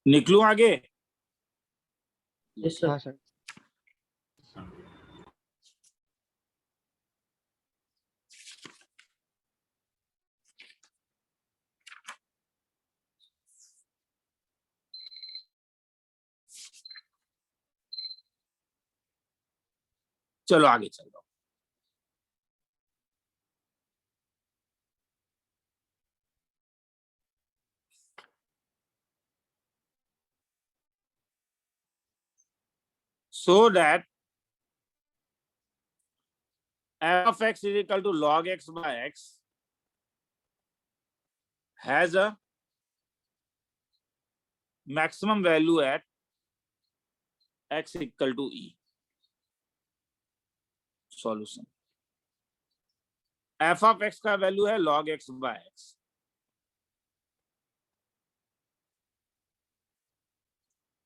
निकलूं आगे? Yes sir. हाँ सर। चलो आगे चल रहा हूं। So that f of x is equal to log x by x has a maximum value at x equal to e. Solution. f of x का वैल्यू है log x by x.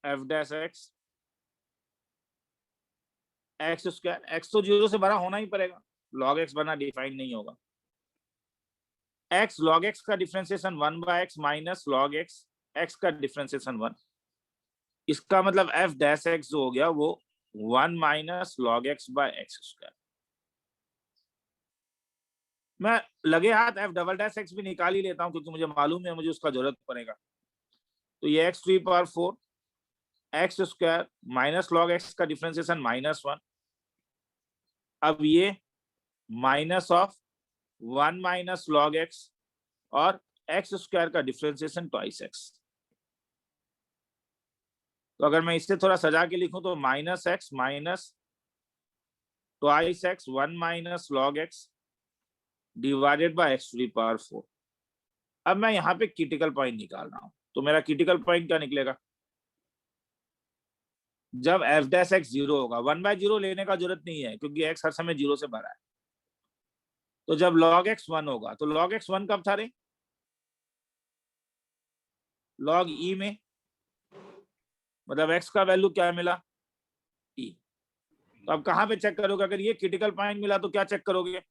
f dash x x square, x तो 0 से बड़ा होना ही पड़ेगा, log x बना define नहीं होगा। x log x का differentiation 1 by x minus log x, x का डिफरेंशिएशन 1, इसका मतलब f dash x जो हो गया वो 1 minus log x by x square. मैं लगे हाथ f डबल डैश x भी निकाल ही लेता हूं क्योंकि मुझे मालूम है मुझे उसका जरूरत पड़ेगा। तो ये x to the power 4 x square minus log x का डिफरेंशिएशन -1, अब ये minus of 1 minus log x और x स्क्वायर का डिफरेंशिएशन ट्वाइस x। तो अगर मैं इससे थोड़ा सजा के लिखूं तो minus x minus twice x 1 minus log x divided by x to the power 4। अब मैं यहाँ पे क्रिटिकल पॉइंट निकाल रहा हूं, तो मेरा क्रिटिकल पॉइंट क्या निकलेगा? जब f डैश x 0 होगा, 1/0 लेने का जरूरत नहीं है क्योंकि x हर समय 0 से बड़ा है। तो जब log x 1 होगा, तो log x 1 कब था रे? log e में, मतलब x का वैल्यू क्या मिला? e। तो अब कहां पे चेक करोगे? अगर ये क्रिटिकल पॉइंट मिला तो क्या चेक करोगे?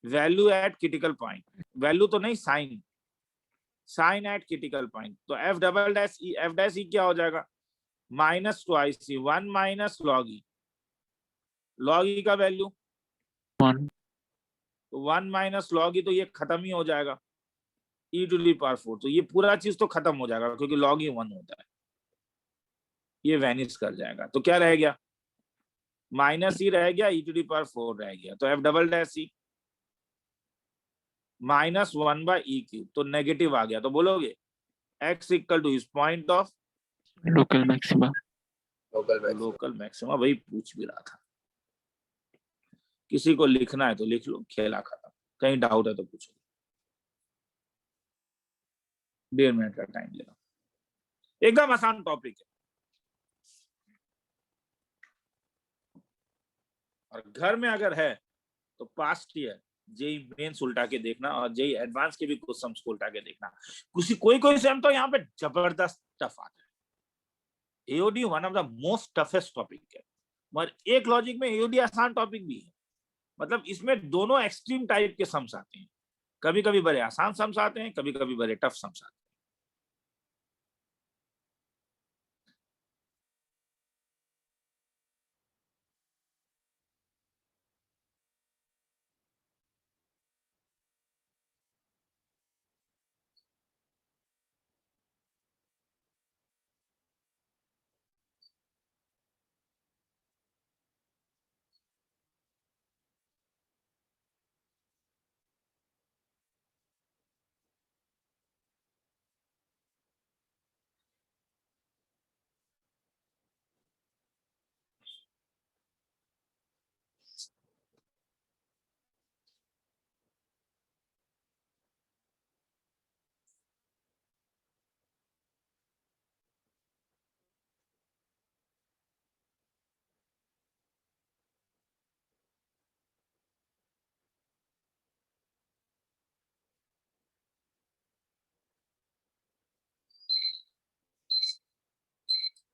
Value at critical point, value तो नहीं, sign, sign at critical point. तो f double dash e, f dash e क्या हो जाएगा? Minus twice e, 1 minus log e, log e का वैल्यू 1। तो 1 माइनस log e, तो ये खत्म ही हो जाएगा e टू द पावर 4। तो ये पूरा चीज तो खत्म हो जाएगा क्योंकि log e 1 होता है, ये वैनिश कर जाएगा। तो क्या रह गया? माइनस e रह गया, e टू द पावर 4 रह गया। तो f double dash e minus 1 by E cube, तो नेगेटिव आ गया। तो बोलोगे x equal to is point of local maxima. Local maxima. वही पूछ भी रहा था। किसी को लिखना है तो लिख लो, खेला खत्म। कहीं डाउट है तो पूछो। 1.5 मिनट का टाइम लेना, एकदम आसान टॉपिक है। और घर में अगर है तो पास्ट ईयर जेई मेंस उल्टा के देखना और जेई एडवांस के भी क्वेश्चंस को उल्टा के देखना। कोई सेम तो यहाँ पे जबरदस्त टफ आता है। AOD one of the most toughest topic है, मगर एक लॉजिक में एओडी आसान टॉपिक भी है। मतलब इसमें दोनों एक्सट्रीम टाइप के सम्स आते हैं, कभी कभी बड़े आसान सम्स आते हैं, कभी कभी बड़े टफ सम्स आते हैं।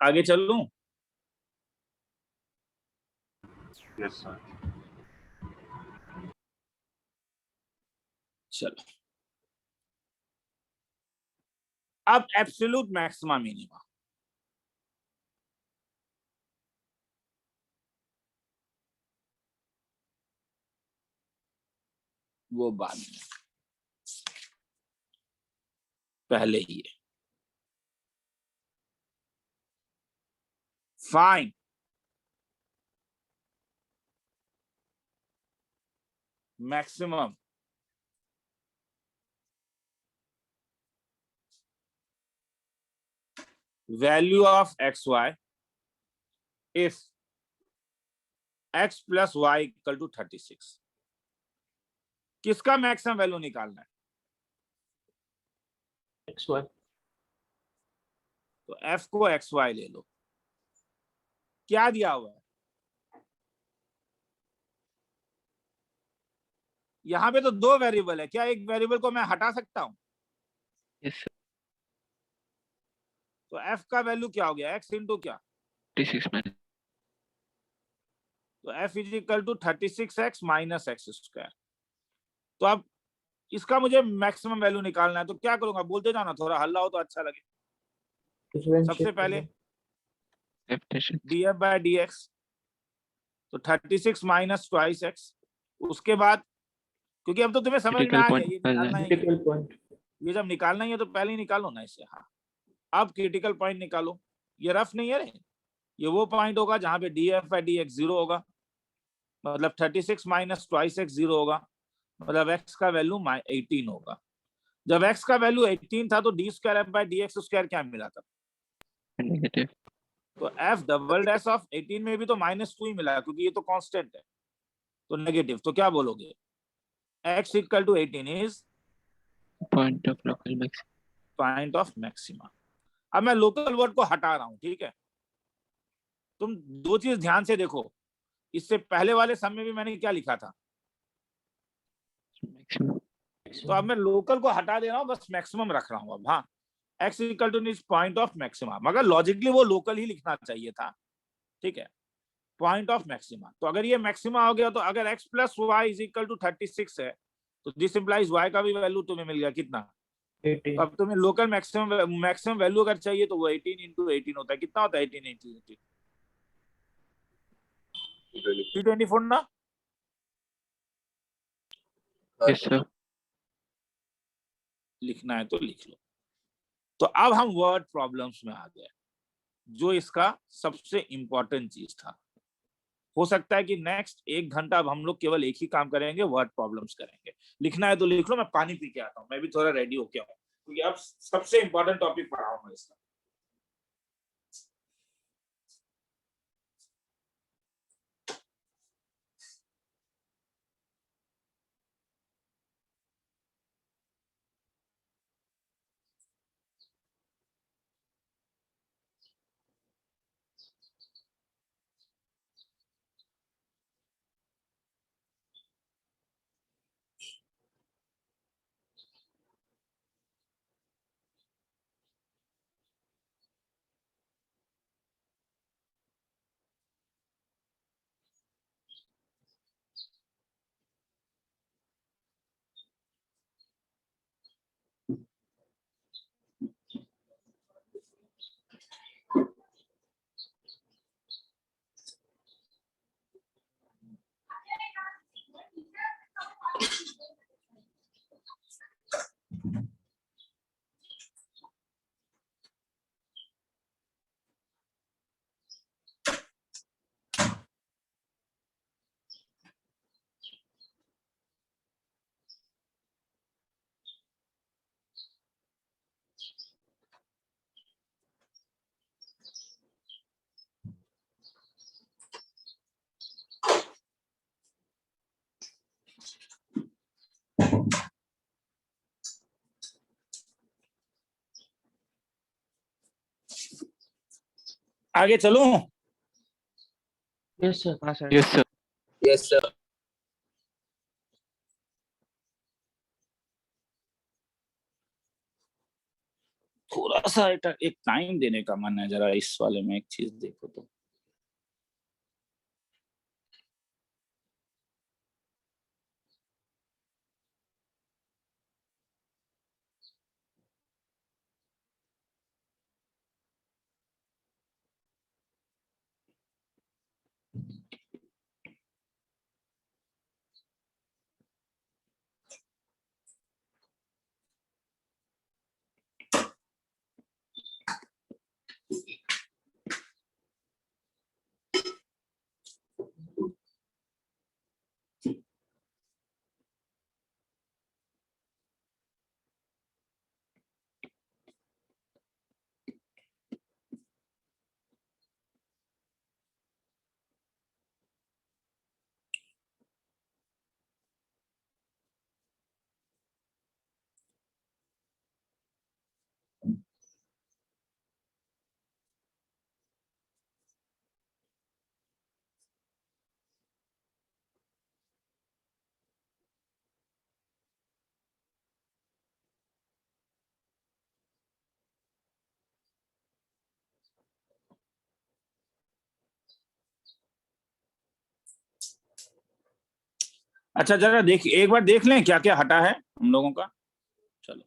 आगे चलूं? Yes, sir. चलो, अब एब्सोल्यूट मैक्सिमा मिनिमा। वो बाद में, पहले ही है। Fine maximum value of xy if x plus y equal to 36। किसका मैक्सिमम वैल्यू निकालना है? XY तो f को xy ले लो। क्या दिया हुआ है? यहाँ पे तो दो वेरिएबल है, क्या एक वेरिएबल को मैं हटा सकता हूं? Yes, sir. तो f का वैल्यू क्या हो गया? x इंटू क्या? 36 minus. तो f इज इक्वल टू 36x माइनस एक्स स्क्वायर। तो अब इसका मुझे मैक्सिमम वैल्यू निकालना है, तो क्या करूंगा? बोलते जाना, थोड़ा हल्ला हो तो अच्छा लगे। सबसे पहले F dash x. df by dx, तो 36 माइनस ट्वाइस एक्स। उसके बाद, क्योंकि अब तो तुम्हें समझ में Critical आ गया point ये निकालना निकालना है. है, critical point ये जब निकालना ही है तो पहले ही निकालो ना इसे। हाँ, अब क्रिटिकल पॉइंट निकालो। ये रफ नहीं है रे, ये वो पॉइंट होगा जहां पे df बाय dx 0 होगा, मतलब 36 माइनस ट्वाइस एक्स 0 होगा, मतलब x का वैल्यू 18 होगा। जब x का वैल्यू 18 था तो d square f by dx square क्या मिला था? Negative. तो f डबल डैश ऑफ 18 में भी तो -2 ही मिला, क्योंकि ये तो कांस्टेंट है, तो नेगेटिव। तो क्या बोलोगे? x equal to 18 is Point of local maximum. Point of maxima. अब मैं लोकल वर्ड को हटा रहा हूं, ठीक है? तुम दो चीज ध्यान से देखो, इससे पहले वाले सम में भी मैंने क्या लिखा था? Maximum. तो अब मैं लोकल को हटा दे रहा हूं, बस मैक्सिमम रख रहा हूं अब। हाँ, x equal to is point of maxima, मगर लॉजिकली वो लोकल ही लिखना चाहिए था, ठीक है? Point of maxima. तो अगर ये मैक्सिमा हो गया, तो अगर x plus y is equal to 36 है, तो दिस इंप्लाइज y का भी वैल्यू तुम्हें मिल गया कितना? 18 तो अब तुम्हें लोकल मैक्सिमम वैल्यू अगर चाहिए तो वो 18 इंटू 18 होता है। कितना होता है 18 इंटू 18? 324 ना? Yes, sir. लिखना है तो लिख लो। तो अब हम वर्ड प्रॉब्लम्स में आ गए, जो इसका सबसे इंपॉर्टेंट चीज था। हो सकता है कि नेक्स्ट 1 घंटा अब हम लोग केवल एक ही काम करेंगे, वर्ड प्रॉब्लम्स करेंगे। लिखना है तो लिख लो, मैं पानी पी के आता हूँ, मैं भी थोड़ा रेडी होके आऊँ, क्योंकि अब सबसे इंपॉर्टेंट टॉपिक पढ़ाऊंगा इसका। आगे चलूं? yes sir Yes, sir. Yes, sir. थोड़ा सा एक टाइम देने का मन है, जरा इस वाले में एक चीज देखो तो। अच्छा जरा देख, एक बार देख लें क्या क्या हटा है हम लोगों का। चलो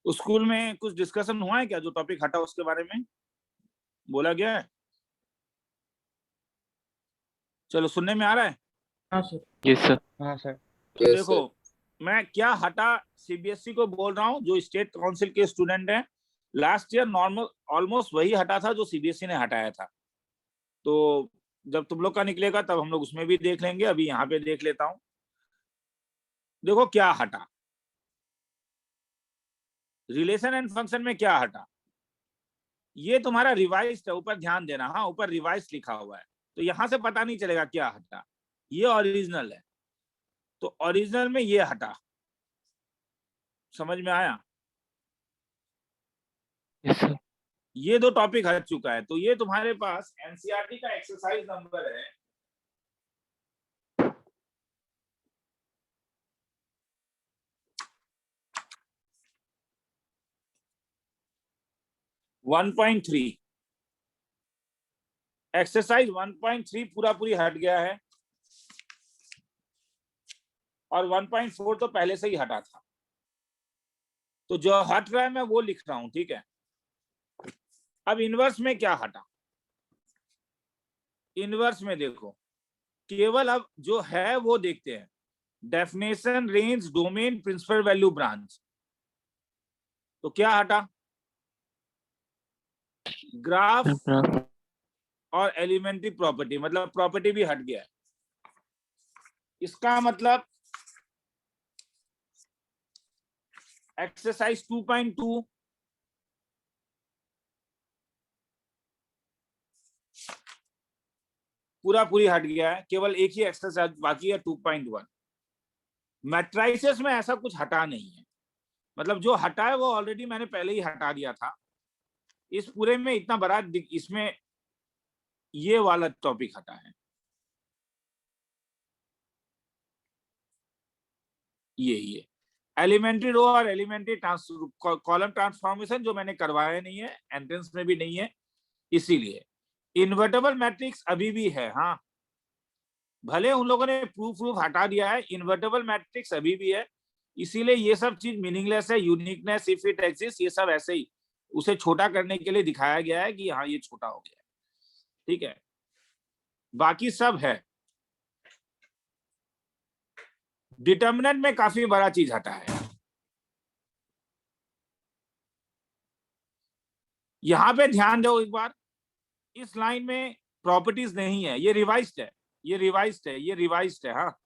स्कूल में कुछ डिस्कशन हुआ है क्या, जो टॉपिक हटा उसके बारे में बोला गया है? चलो सुनने में आ रहा है? हाँ सर। Yes sir. हाँ सर। तो Yes, देखो मैं क्या हटा सीबीएसई को बोल रहा हूँ, जो स्टेट काउंसिल के स्टूडेंट हैं लास्ट ईयर नॉर्मल ऑलमोस्ट वही हटा था जो सीबीएसई ने हटाया था। तो जब तुम लोग का निकलेगा तब हम लोग उसमें भी देख लेंगे, अभी यहाँ पे देख लेता हूँ। देखो क्या हटा, रिलेशन एंड फंक्शन में क्या हटा, ये तुम्हारा रिवाइज है, ऊपर ध्यान देना। हाँ ऊपर रिवाइज लिखा हुआ है, तो यहां से पता नहीं चलेगा क्या हटा, ये ओरिजिनल है। तो ओरिजिनल में ये हटा, समझ में आया? Yes sir. ये दो टॉपिक हट चुका है। तो ये तुम्हारे पास एनसीईआरटी का एक्सरसाइज नंबर है 1.3। एक्सरसाइज 1.3 पूरा पूरी हट गया है, और 1.4 तो पहले से ही हटा था। तो जो हट रहा है मैं वो लिख रहा हूं, ठीक है। अब इनवर्स में क्या हटा, इनवर्स में देखो केवल अब जो है वो देखते हैं, definition, range, domain, principal value, branch. तो क्या हटा, ग्राफ और एलिमेंट्री प्रॉपर्टी, मतलब प्रॉपर्टी भी हट गया है। इसका मतलब एक्सरसाइज 2.2 पूरा पूरी हट गया है, केवल एक ही एक्सरसाइज बाकी है 2.1। मैट्राइसेस में ऐसा कुछ हटा नहीं है, मतलब जो हटा है वो ऑलरेडी मैंने पहले ही हटा दिया था। इस पूरे में इतना बड़ा इसमें ये वाला टॉपिक हटा है, ये एलिमेंट्री रो और एलिमेंट्री कॉलम ट्रांसफॉर्मेशन जो मैंने करवाया नहीं है, एंट्रेंस में भी नहीं है, इसीलिए। इन्वर्टेबल मैट्रिक्स अभी भी है, हाँ भले उन लोगों ने प्रूफ हटा दिया है, इन्वर्टेबल मैट्रिक्स अभी भी है, इसीलिए ये सब चीज मीनिंगलेस है। यूनिकनेस, इफ इट एग्जिस्ट, ये सब ऐसे ही उसे छोटा करने के लिए दिखाया गया है कि हाँ ये छोटा हो गया है, ठीक है। बाकी सब है। डिटर्मिनेंट में काफी बड़ा चीज हटा है। यहां पे ध्यान दो एक बार, इस लाइन में प्रॉपर्टीज नहीं है, ये रिवाइज्ड है, ये रिवाइज्ड है, ये रिवाइज्ड है, हाँ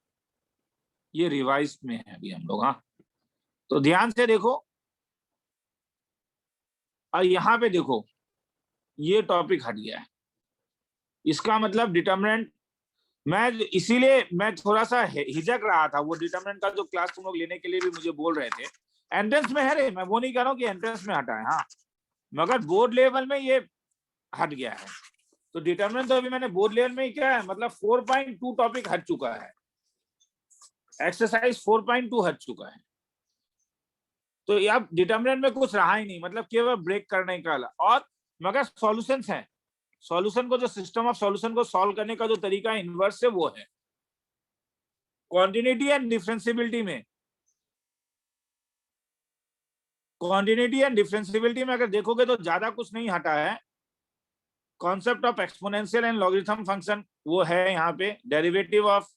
ये रिवाइज्ड में है अभी हम लोग। हाँ तो ध्यान से देखो, और यहाँ पे देखो ये टॉपिक हट गया है। इसका मतलब डिटर्मिनेंट, मैं इसीलिए मैं थोड़ा सा हिचक रहा था, वो डिटर्मिनेंट का जो क्लास तुम लोग लेने के लिए भी मुझे बोल रहे थे, एंट्रेंस में है रे, मैं वो नहीं कह रहा हूँ कि एंट्रेंस में हटा है, हाँ मगर बोर्ड लेवल में ये हट गया है। तो डिटरमिनेंट तो अभी मैंने बोर्ड लेवल में ही क्या है, मतलब 4.2 टॉपिक हट चुका है, एक्सरसाइज 4.2 हट चुका है। तो अब डिटरमिनेंट में कुछ रहा ही नहीं, मतलब केवल ब्रेक करने का। और मगर सॉल्यूशंस हैं, सॉल्यूशन को जो सिस्टम ऑफ सॉल्यूशन को सॉल्व करने का जो तरीका है इनवर्स से, वो है कॉन्टिन्यूटी एंड डिफरेंशियबिलिटी में। कॉन्टिन्यूटी एंड डिफरेंशियबिलिटी में अगर देखोगे तो ज्यादा कुछ नहीं हटा है। Concept of exponential and logarithm function वो है यहाँ पे, डेरिवेटिव ऑफ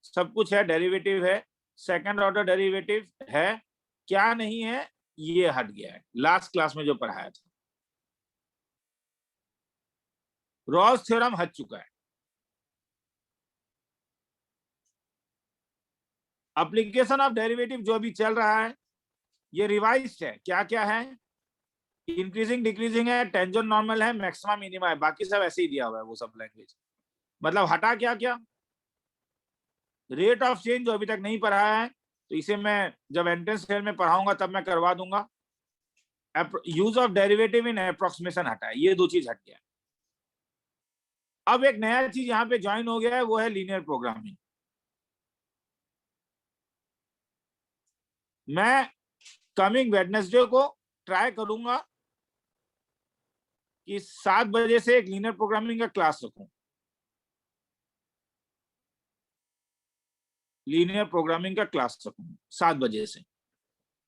सब कुछ है, डेरिवेटिव है, सेकंड ऑर्डर डेरिवेटिव है, क्या नहीं है ये हट गया है लास्ट क्लास में जो पढ़ाया था। रॉल्स थ्योरम हट चुका है। एप्लीकेशन ऑफ डेरिवेटिव जो अभी चल रहा है ये रिवाइज्ड है। क्या क्या है, इंक्रीजिंग डिक्रीजिंग है, टेंजेंट नॉर्मल है, मैक्सिमा मिनिमा है, बाकी सब ऐसे ही दिया हुआ है वो सब लैंग्वेज। मतलब हटा क्या क्या, रेट ऑफ चेंज जो अभी तक नहीं पढ़ाया है, तो इसे मैं जब एंट्रेंस फेयर में पढ़ाऊंगा तब मैं करवा दूंगा। Use of derivative in approximation हटा है, ये दो चीज हट गया। अब एक नया चीज यहाँ पे ज्वाइन हो गया है, वो है लीनियर प्रोग्रामिंग। मैं कमिंग वेडनेसडे को ट्राई करूंगा कि 7 बजे से एक लीनियर प्रोग्रामिंग का क्लास रखूं, लीनियर प्रोग्रामिंग का क्लास रखूं 7 बजे से,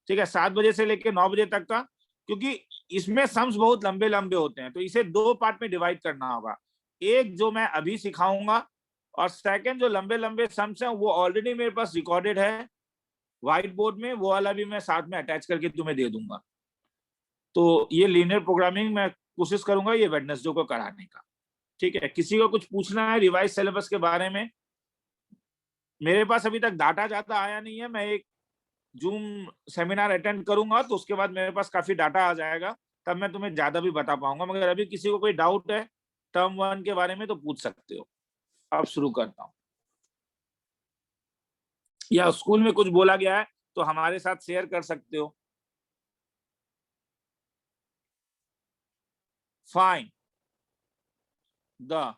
ठीक है, 7 बजे से लेकर 9 बजे तक का, क्योंकि इसमें सम्स बहुत लंबे लंबे होते हैं, तो इसे 2 पार्ट में डिवाइड करना होगा। एक जो मैं अभी सिखाऊंगा, और सेकंड जो लंबे लंबे सम्स हैं वो ऑलरेडी मेरे पास रिकॉर्डेड है व्हाइट बोर्ड में, वो वाला भी मैं साथ में अटैच करके तुम्हें दे दूंगा। तो ये लीनियर प्रोग्रामिंग मैं कोशिश करूंगा ये वेडनेसडे को कराने का, ठीक है। किसी को कुछ पूछना है रिवाइज सिलेबस के बारे में, मेरे पास अभी तक डाटा ज्यादा आया नहीं है, मैं एक जूम सेमिनार अटेंड करूंगा तो उसके बाद मेरे पास काफी डाटा आ जाएगा, तब मैं तुम्हें ज्यादा भी बता पाऊंगा। मगर अभी किसी को कोई डाउट है टर्म 1 के बारे में तो पूछ सकते हो। अब शुरू करता हूं, या स्कूल में कुछ बोला गया है तो हमारे साथ शेयर कर सकते हो। Find the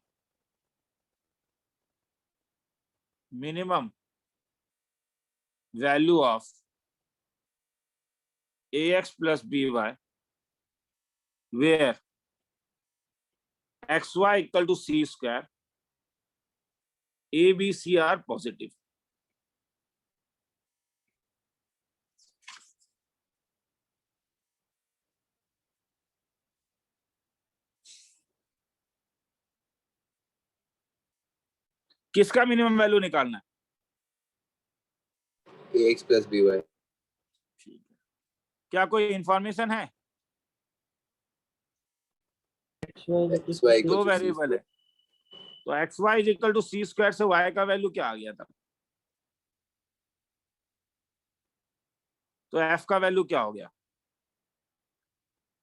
minimum value of ax plus by where xy equal to c square, a b c are positive। किसका मिनिमम वैल्यू निकालना है? ax plus by। ठीक है, क्या कोई इंफॉर्मेशन है? xy दो equal to c वेरिएबल है, तो x y is equal to c square से y का वैल्यू क्या आ गया था? तो f का वैल्यू क्या हो गया?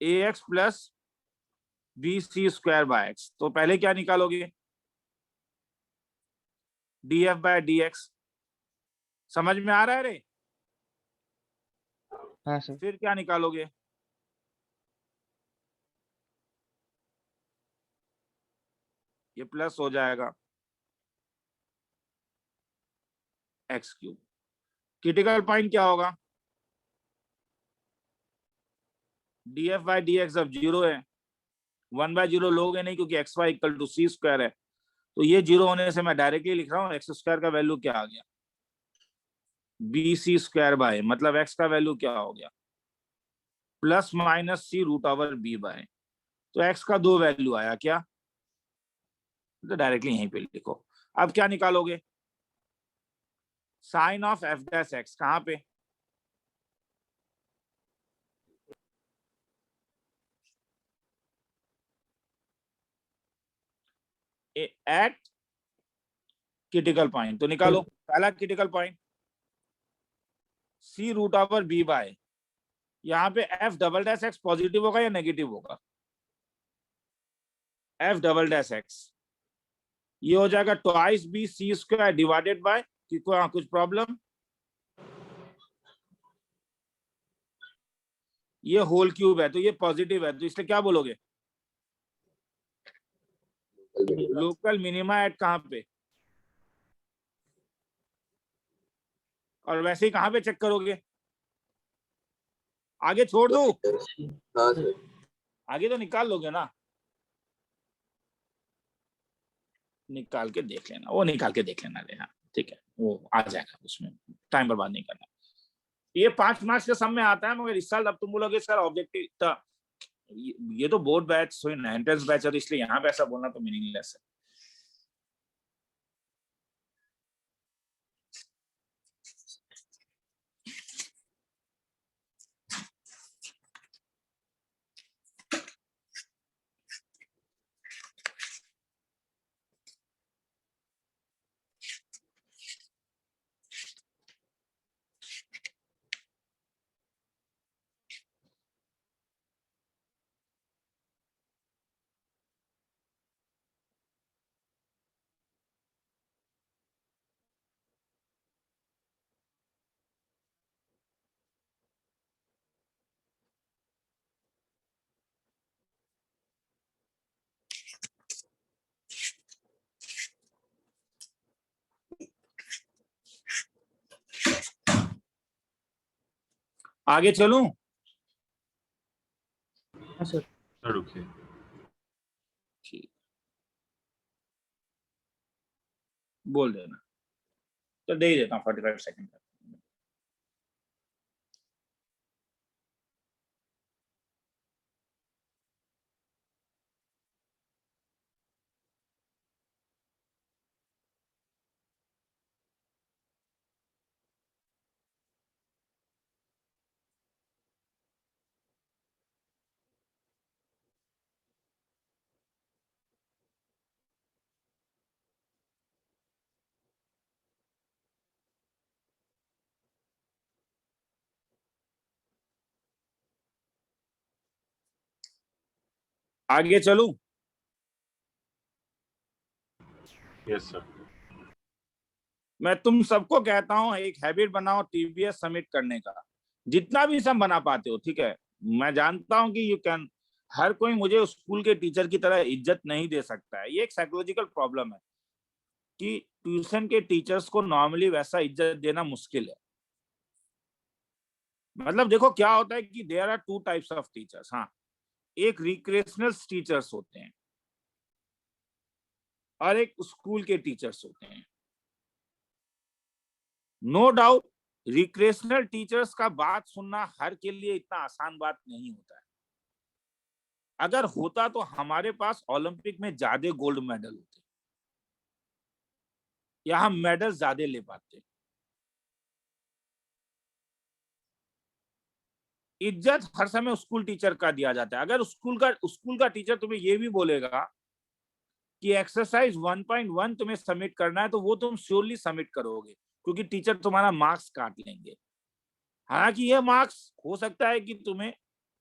ax plus b c square by x. तो पहले क्या निकालोगे? df by dx। समझ में आ रहा है रे? हाँ सर। फिर क्या निकालोगे? ये प्लस हो जाएगा एक्स क्यूब। क्रिटिकल पॉइंट क्या होगा? df बाय dx अब 0 है, 1/0 लोगे नहीं क्योंकि x y equal to c square है, तो ये 0 होने से मैं डायरेक्टली लिख रहा हूँ एक्स स्क्वायर का वैल्यू क्या आ गया? बी सी स्क्वायर बाय, मतलब एक्स का वैल्यू क्या हो गया? प्लस माइनस सी रूट ओवर बी बाय। तो एक्स का 2 वैल्यू आया क्या? तो डायरेक्टली यहीं पे लिखो। अब क्या निकालोगे? Sign of F dash x कहां पे? At critical point. तो निकालो पहला critical point, c root over b by, यहाँ पे f double dash x positive होगा या नेगेटिव होगा? एफ डबल डैश एक्स ये हो जाएगा twice b c square divided by, कुछ प्रॉब्लम? ये होल क्यूब है तो ये पॉजिटिव है, तो इसलिए क्या बोलोगे? लोकल मिनिमा एट कहाँ पे, और वैसे ही कहाँ पे चेक करोगे? आगे छोड़ दो, हाँ सर, आगे तो निकाल लोगे ना, निकाल के देख लेना, वो निकाल के देख लेना। हाँ ठीक है, वो आ जाएगा, उसमें टाइम बर्बाद नहीं करना। ये 5 मार्क्स के सम में आता है, मगर इस साल अब तुम बोलोगे सर ऑब्जेक्टिव, ये तो बोर्ड बैच एंट्रेंस बैच है, इसलिए यहाँ पे ऐसा बोलना तो मीनिंगलेस है। आगे चलूं? हाँ सर। सर रुकिए, ठीक, बोल देना, तो दे ही देता हूँ 45 सेकंड का। आगे चलूं? Yes sir. मैं तुम सबको कहता हूं एक हैबिट बनाओ टीबीएस सबमिट करने का, जितना भी सम बना पाते हो, ठीक है। मैं जानता हूं कि यू कैन, हर कोई मुझे स्कूल के टीचर की तरह इज्जत नहीं दे सकता है, ये एक साइकोलॉजिकल प्रॉब्लम है कि ट्यूशन के टीचर्स को नॉर्मली वैसा इज्जत देना मुश्किल है। मतलब देखो क्या होता है कि there are 2 types of teachers. हाँ, एक रिक्रेशनल टीचर्स होते हैं और एक स्कूल के टीचर्स होते हैं। नो डाउट रिक्रेशनल टीचर्स का बात सुनना हर के लिए इतना आसान बात नहीं होता है। अगर होता तो हमारे पास ओलंपिक में ज्यादा गोल्ड मेडल होते या हम मेडल ज्यादा ले पाते। इज्जत हर समय स्कूल टीचर का दिया जाता है। अगर स्कूल का टीचर तुम्हें ये भी बोलेगा कि एक्सरसाइज 1.1 तुम्हें सबमिट करना है, तो वो तुम श्योरली सबमिट करोगे, क्योंकि टीचर तुम्हारा मार्क्स काट लेंगे। हालांकि ये मार्क्स हो सकता है कि तुम्हें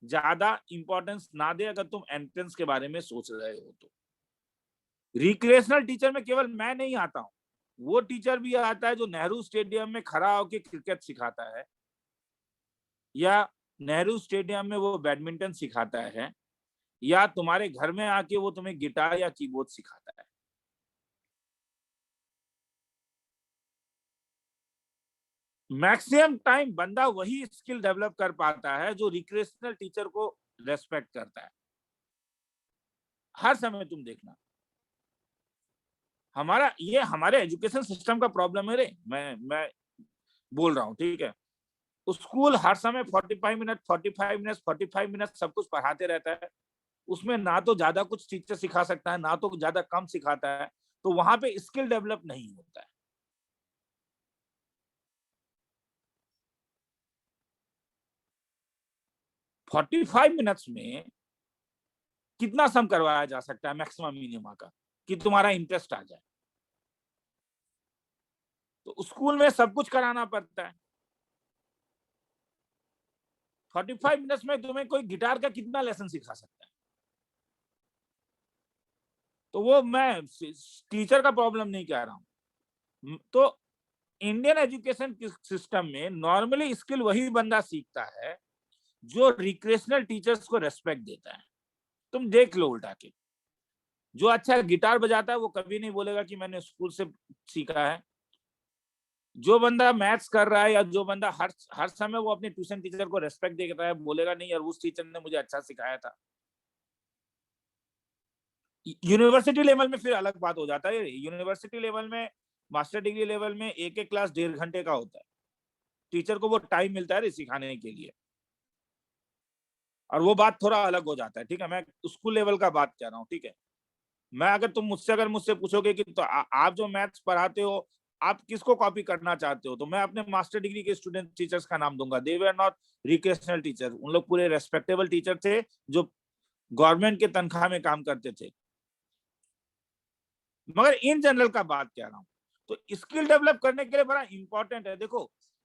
ज्यादा इंपॉर्टेंस ना दे अगर तुम एंट्रेंस के बारे में सोच रहे हो तो। रिक्रिएशनल टीचर में केवल मैं नहीं आता हूँ, वो टीचर भी आता है जो नेहरू स्टेडियम में खड़ा होकर क्रिकेट सिखाता है, या नेहरू स्टेडियम में वो बैडमिंटन सिखाता है, या तुम्हारे घर में आके वो तुम्हें गिटार या कीबोर्ड सिखाता है। मैक्सिमम टाइम बंदा वही स्किल डेवलप कर पाता है जो रिक्रिएशनल टीचर को रेस्पेक्ट करता है। हर समय तुम देखना, हमारे एजुकेशन सिस्टम का प्रॉब्लम है रे। मैं बोल रहा हूँ, ठीक है। स्कूल हर समय 45 मिनट सब कुछ पढ़ाते रहता है, उसमें ना तो ज्यादा कुछ टीचर सिखा सकता है, ना तो ज्यादा कम सिखाता है, तो वहां पे स्किल डेवलप नहीं होता है। है 45 मिनट्स में कितना सम करवाया जा सकता है मैक्सिमम मिनिमम का, कि तुम्हारा इंटरेस्ट आ जाए। तो स्कूल में सब कुछ कराना पड़ता है। 45 मिनट्स में तुम्हें कोई गिटार का कितना लेसन सिखा सकता है? तो वो मैं टीचर का प्रॉब्लम नहीं कह रहा हूं। तो इंडियन एजुकेशन सिस्टम में नॉर्मली स्किल वही बंदा सीखता है जो रिक्रिएशनल टीचर्स को रेस्पेक्ट देता है। तुम देख लो उल्टा के, जो अच्छा गिटार बजाता है वो कभी नहीं बोलेगा कि मैंने स्कूल से सीखा है। जो बंदा मैथ्स कर रहा है या जो बंदा हर समय वो अपने ट्यूशन टीचर को रेस्पेक्ट देता है, बोलेगा नहीं यार उस टीचर ने मुझे अच्छा सिखाया था। यूनिवर्सिटी लेवल में फिर अलग बात हो जाता है। यूनिवर्सिटी लेवल में, मास्टर डिग्री लेवल में एक एक क्लास 1.5 घंटे का होता है। टीचर को वो टाइम मिलता है सिखाने के लिए, और वो बात थोड़ा अलग हो जाता है। ठीक है, मैं स्कूल लेवल का बात कर रहा हूँ। ठीक है, मैं अगर मुझसे पूछोगे कि तो आप जो मैथ्स पढ़ाते हो आप किसको कॉपी करना चाहते हो, तो मैं अपने मास्टर डिग्री के स्टूडेंट टीचर्स का नाम दूंगा। दे वर नॉट रिक्रेशनल टीचर, उन लोग पूरे रेस्पेक्टेबल टीचर थे जो गवर्नमेंट के तनख्वाह में काम करते थे। मगर इन जनरल का बात कह रहा हूं, तो स्किल डेवलप करने के लिए बड़ा इंपॉर्टेंट है। देखो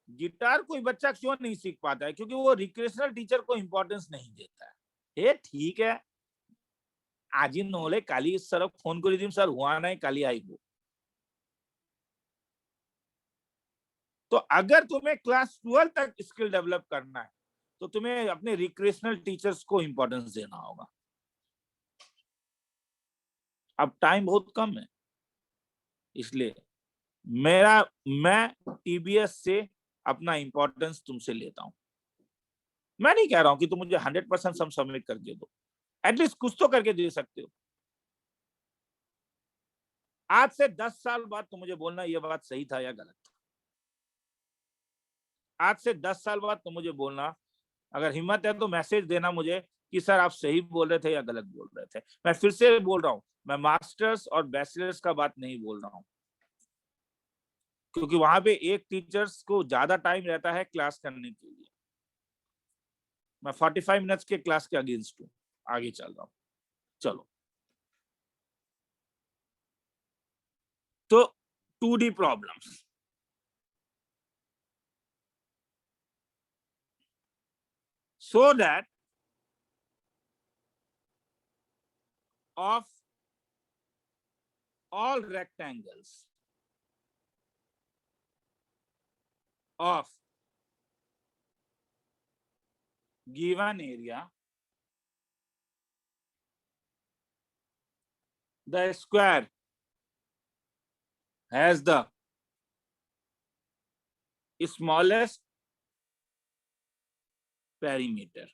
गिटार कोई बच्चा क्यों नहीं सीख पाता है, क्योंकि वो रिक्रेशनल टीचर को इंपॉर्टेंस नहीं देता है। ये ठीक है, आज नोले काली सर फोन कर दी सर हुआ नहीं काली आईबो। तो अगर तुम्हें क्लास 12 तक स्किल डेवलप करना है तो तुम्हें अपने रिक्रेशनल टीचर्स को इंपॉर्टेंस देना होगा। अब टाइम बहुत कम है, इसलिए मैं टीबीएस से अपना इंपॉर्टेंस तुमसे लेता हूं। मैं नहीं कह रहा हूं कि तुम मुझे 100% सम सबमिट करके दो, एटलीस्ट कुछ तो करके दे सकते हो। आज से 10 साल बाद तुम मुझे बोलना ये बात सही था या गलत था। आज से 10 साल बाद तुम मुझे बोलना, अगर हिम्मत है तो मैसेज देना मुझे कि सर आप सही बोल रहे थे या गलत बोल रहे थे। मैं फिर से बोल रहा हूं, मैं मास्टर्स और बैचलर्स का बात नहीं बोल रहा हूं, क्योंकि वहां पे एक टीचर्स को ज्यादा टाइम रहता है क्लास करने के लिए। मैं 45 मिनट्स के क्लास के अगेंस्ट हूं। आगे चल रहा हूं, चलो। तो 2D problems, so that of all rectangles of given area, the square has the smallest perimeter।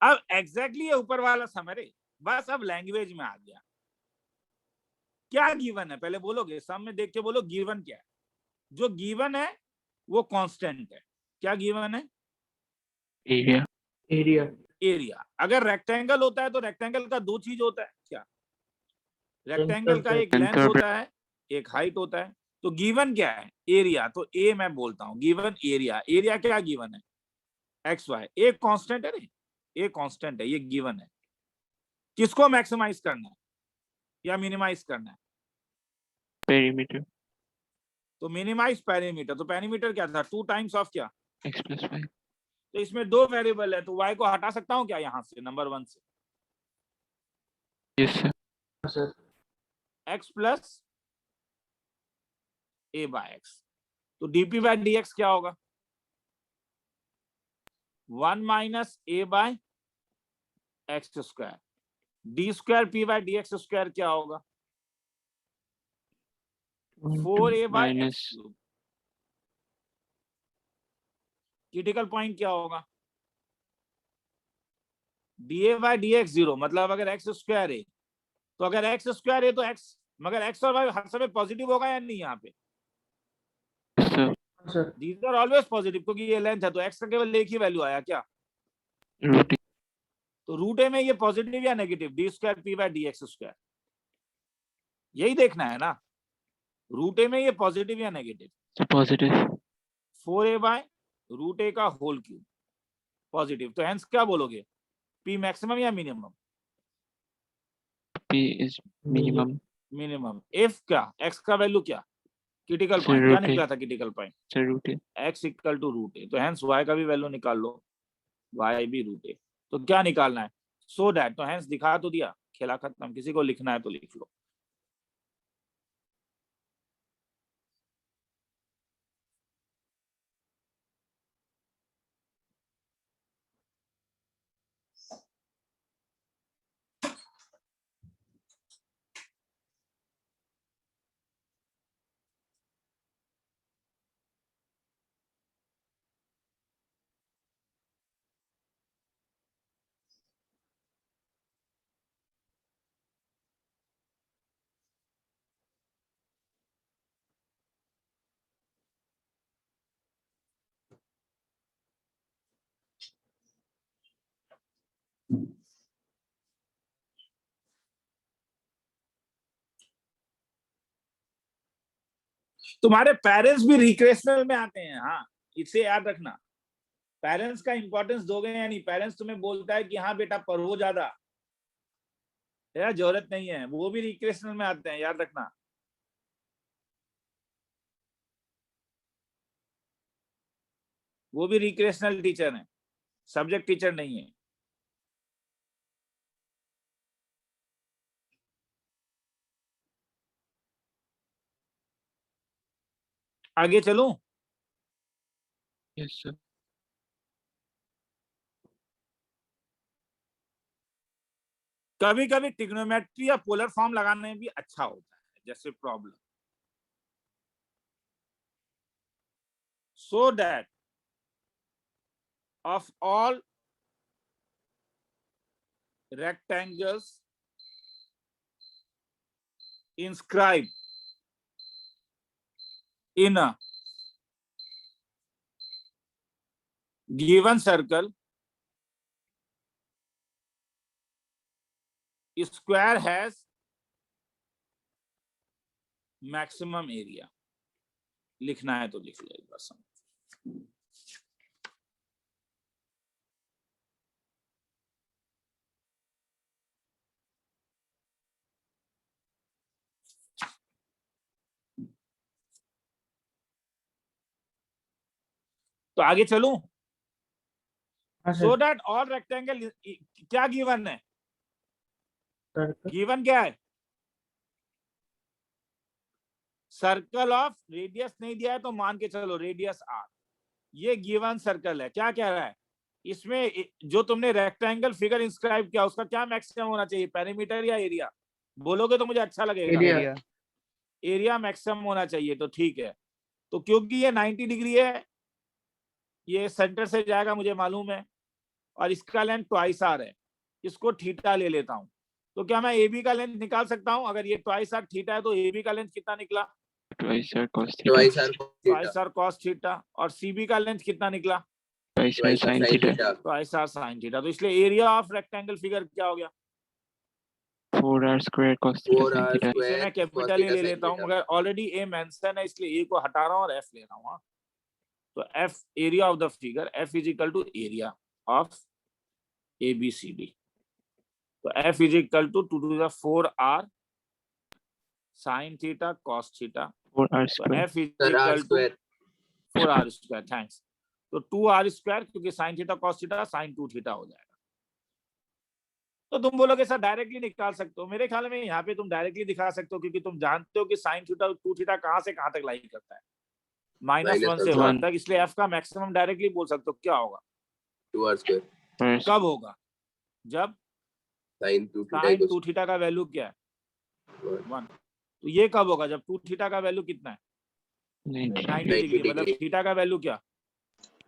अब एग्जैक्टली ऊपर वाला समरे, बस अब लैंग्वेज में आ गया। क्या गिवन है पहले बोलोगे, सम में देख के बोलो गिवन क्या है। जो गिवन है वो कांस्टेंट है। क्या गिवन है? एरिया। एरिया। एरिया। अगर रेक्टेंगल होता है तो रेक्टेंगल का दो चीज होता है। क्या? रेक्टेंगल का एक लेंथ होता है, एक हाइट होता है। तो गिवन क्या है? एरिया। तो ए मैं बोलता हूं गिवन एरिया। एरिया क्या गिवन है? X y. एक कांस्टेंट है रे, एक कांस्टेंट है, ये गिवन है। किसको मैक्सिमाइज करना है या मिनिमाइज करना है? पेरीमीटर। तो मिनिमाइज पेरीमीटर। तो पेरीमीटर क्या था? 2 टाइम्स ऑफ क्या? X plus y. तो इसमें दो वेरिएबल है, तो y को हटा सकता हूं क्या यहां से, नंबर 1 से? Yes sir. Sir x plus a by x. तो dp बाय dx क्या होगा? 1 minus a by x square. D square p by dx square क्या होगा? 4a by minus x cube. Critical point क्या होगा? dA by dx 0। मतलब अगर x square है तो अगर एक्स स्क्वायर है तो एक्स, मगर एक्स और वाई हर समय पॉजिटिव होगा या नहीं? यहाँ पे sir. Sir these are always positive, क्योंकि ये लेंथ है। तो एक्स का केवल एक ही वैल्यू आया क्या? रूट। तो रूट ए में ये पॉजिटिव या negative? D square p by D x square, यही देखना है ना। रूट ए में ये पॉजिटिव या negative? Positive. 4a by root A का होल क्यूब पॉजिटिव। तो हेंस क्या बोलोगे? पी मैक्सिमम या minimum? P is minimum. Minimum. F क्या? एक्स का वैल्यू क्या? क्रिटिकल सर पॉइंट क्या रूट ए। निकला था? Critical point sir root A. X equal to root A. तो हेंस वाई का भी वैल्यू निकाल लो, वाई भी रूट ए। तो क्या निकालना है? So that. तो हेंस दिखा तो दिया, खेला खत्म। किसी को लिखना है तो लिख लो। तुम्हारे पेरेंट्स भी रिक्रेशनल में आते हैं, हाँ इसे याद रखना। पेरेंट्स का इंपॉर्टेंस दोगे या नहीं, पेरेंट्स तुम्हें बोलता है कि हाँ बेटा पढ़ो ज्यादा, यार जरूरत नहीं है, वो भी रिक्रेशनल में आते हैं, याद रखना। वो भी रिक्रेशनल टीचर हैं, सब्जेक्ट टीचर नहीं है। आगे चलूं? Yes, sir. कभी कभी ट्रिग्नोमेट्री या पोलर फॉर्म लगाने में भी अच्छा होता है, जैसे problem, so that of all rectangles inscribed in a given circle, square has maximum area। लिखना है तो लिख लो एक बार समझ। तो आगे चलूं? हाँ so sir. That all rectangle, क्या गिवन है? सर्कल गिवन क्या है? सर्कल ऑफ रेडियस नहीं दिया है तो मान के चलो रेडियस आर, ये गिवन सर्कल है। क्या कह रहा है इसमें, जो तुमने रेक्टेंगल फिगर इंस्क्राइब किया उसका क्या मैक्सिमम होना चाहिए, पेरीमीटर या एरिया? बोलोगे तो मुझे अच्छा लगेगा। एरिया। एरिया मैक्सिमम होना चाहिए, तो ठीक है। तो क्योंकि ये 90 डिग्री है, ये सेंटर से जाएगा मुझे मालूम है, और इसका लेंथ ट्वाइस आर है, इसको थीटा ले लेता हूं। तो क्या मैं ए बी का लेंथ निकाल सकता हूं? अगर ये ट्वाइस आर थीटा है तो ए बी का लेंथ कितना निकला? Twice r cos theta. Twice r cos twice theta. R cos theta. और सी बी का लेंथ कितना निकला? Twice r Twice r sin sin theta. theta. Twice r sine theta. तो इसलिए एरिया ऑफ रेक्टेंगल फिगर क्या हो गया? 4r square cos theta 4 sin r theta. इसे square मैं cos कैपिटल ए theta ले sin लेता हूं, theta. मगर ऑलरेडी ए मेंशन है इसलिए ए को हटा रहा हूं और एफ ले रहा हूं। तो F area of the figure, F is equal to area of A B C D. तो F is equal to 2 to the 4r sine theta cos theta. 4r तो square. F is Sir, r equal to square. 4r square. Thanks. तो 2r square, क्योंकि sine theta cos theta sine 2 theta हो जाएगा। तो तुम बोलोगे sir directly निकाल सकते हो, मेरे ख्याल में यहाँ पे तुम डायरेक्टली दिखा सकते हो, क्योंकि तुम जानते हो कि साइन थीटा 2 थीटा कहाँ से कहाँ तक लाई करता है, -1 से 1 1 तक। इसलिए एफ का मैक्सिमम डायरेक्टली बोल सकते हो। क्या होगा? 2 r square. First, कब होगा? जब Sin 2 theta sine equals 2 theta का वैल्यू क्या है? 1. 1। तो ये कब होगा? जब 2 थीटा का वैल्यू कितना है? 90 90 90 डिग्री। मतलब degree. थीटा का वैल्यू क्या?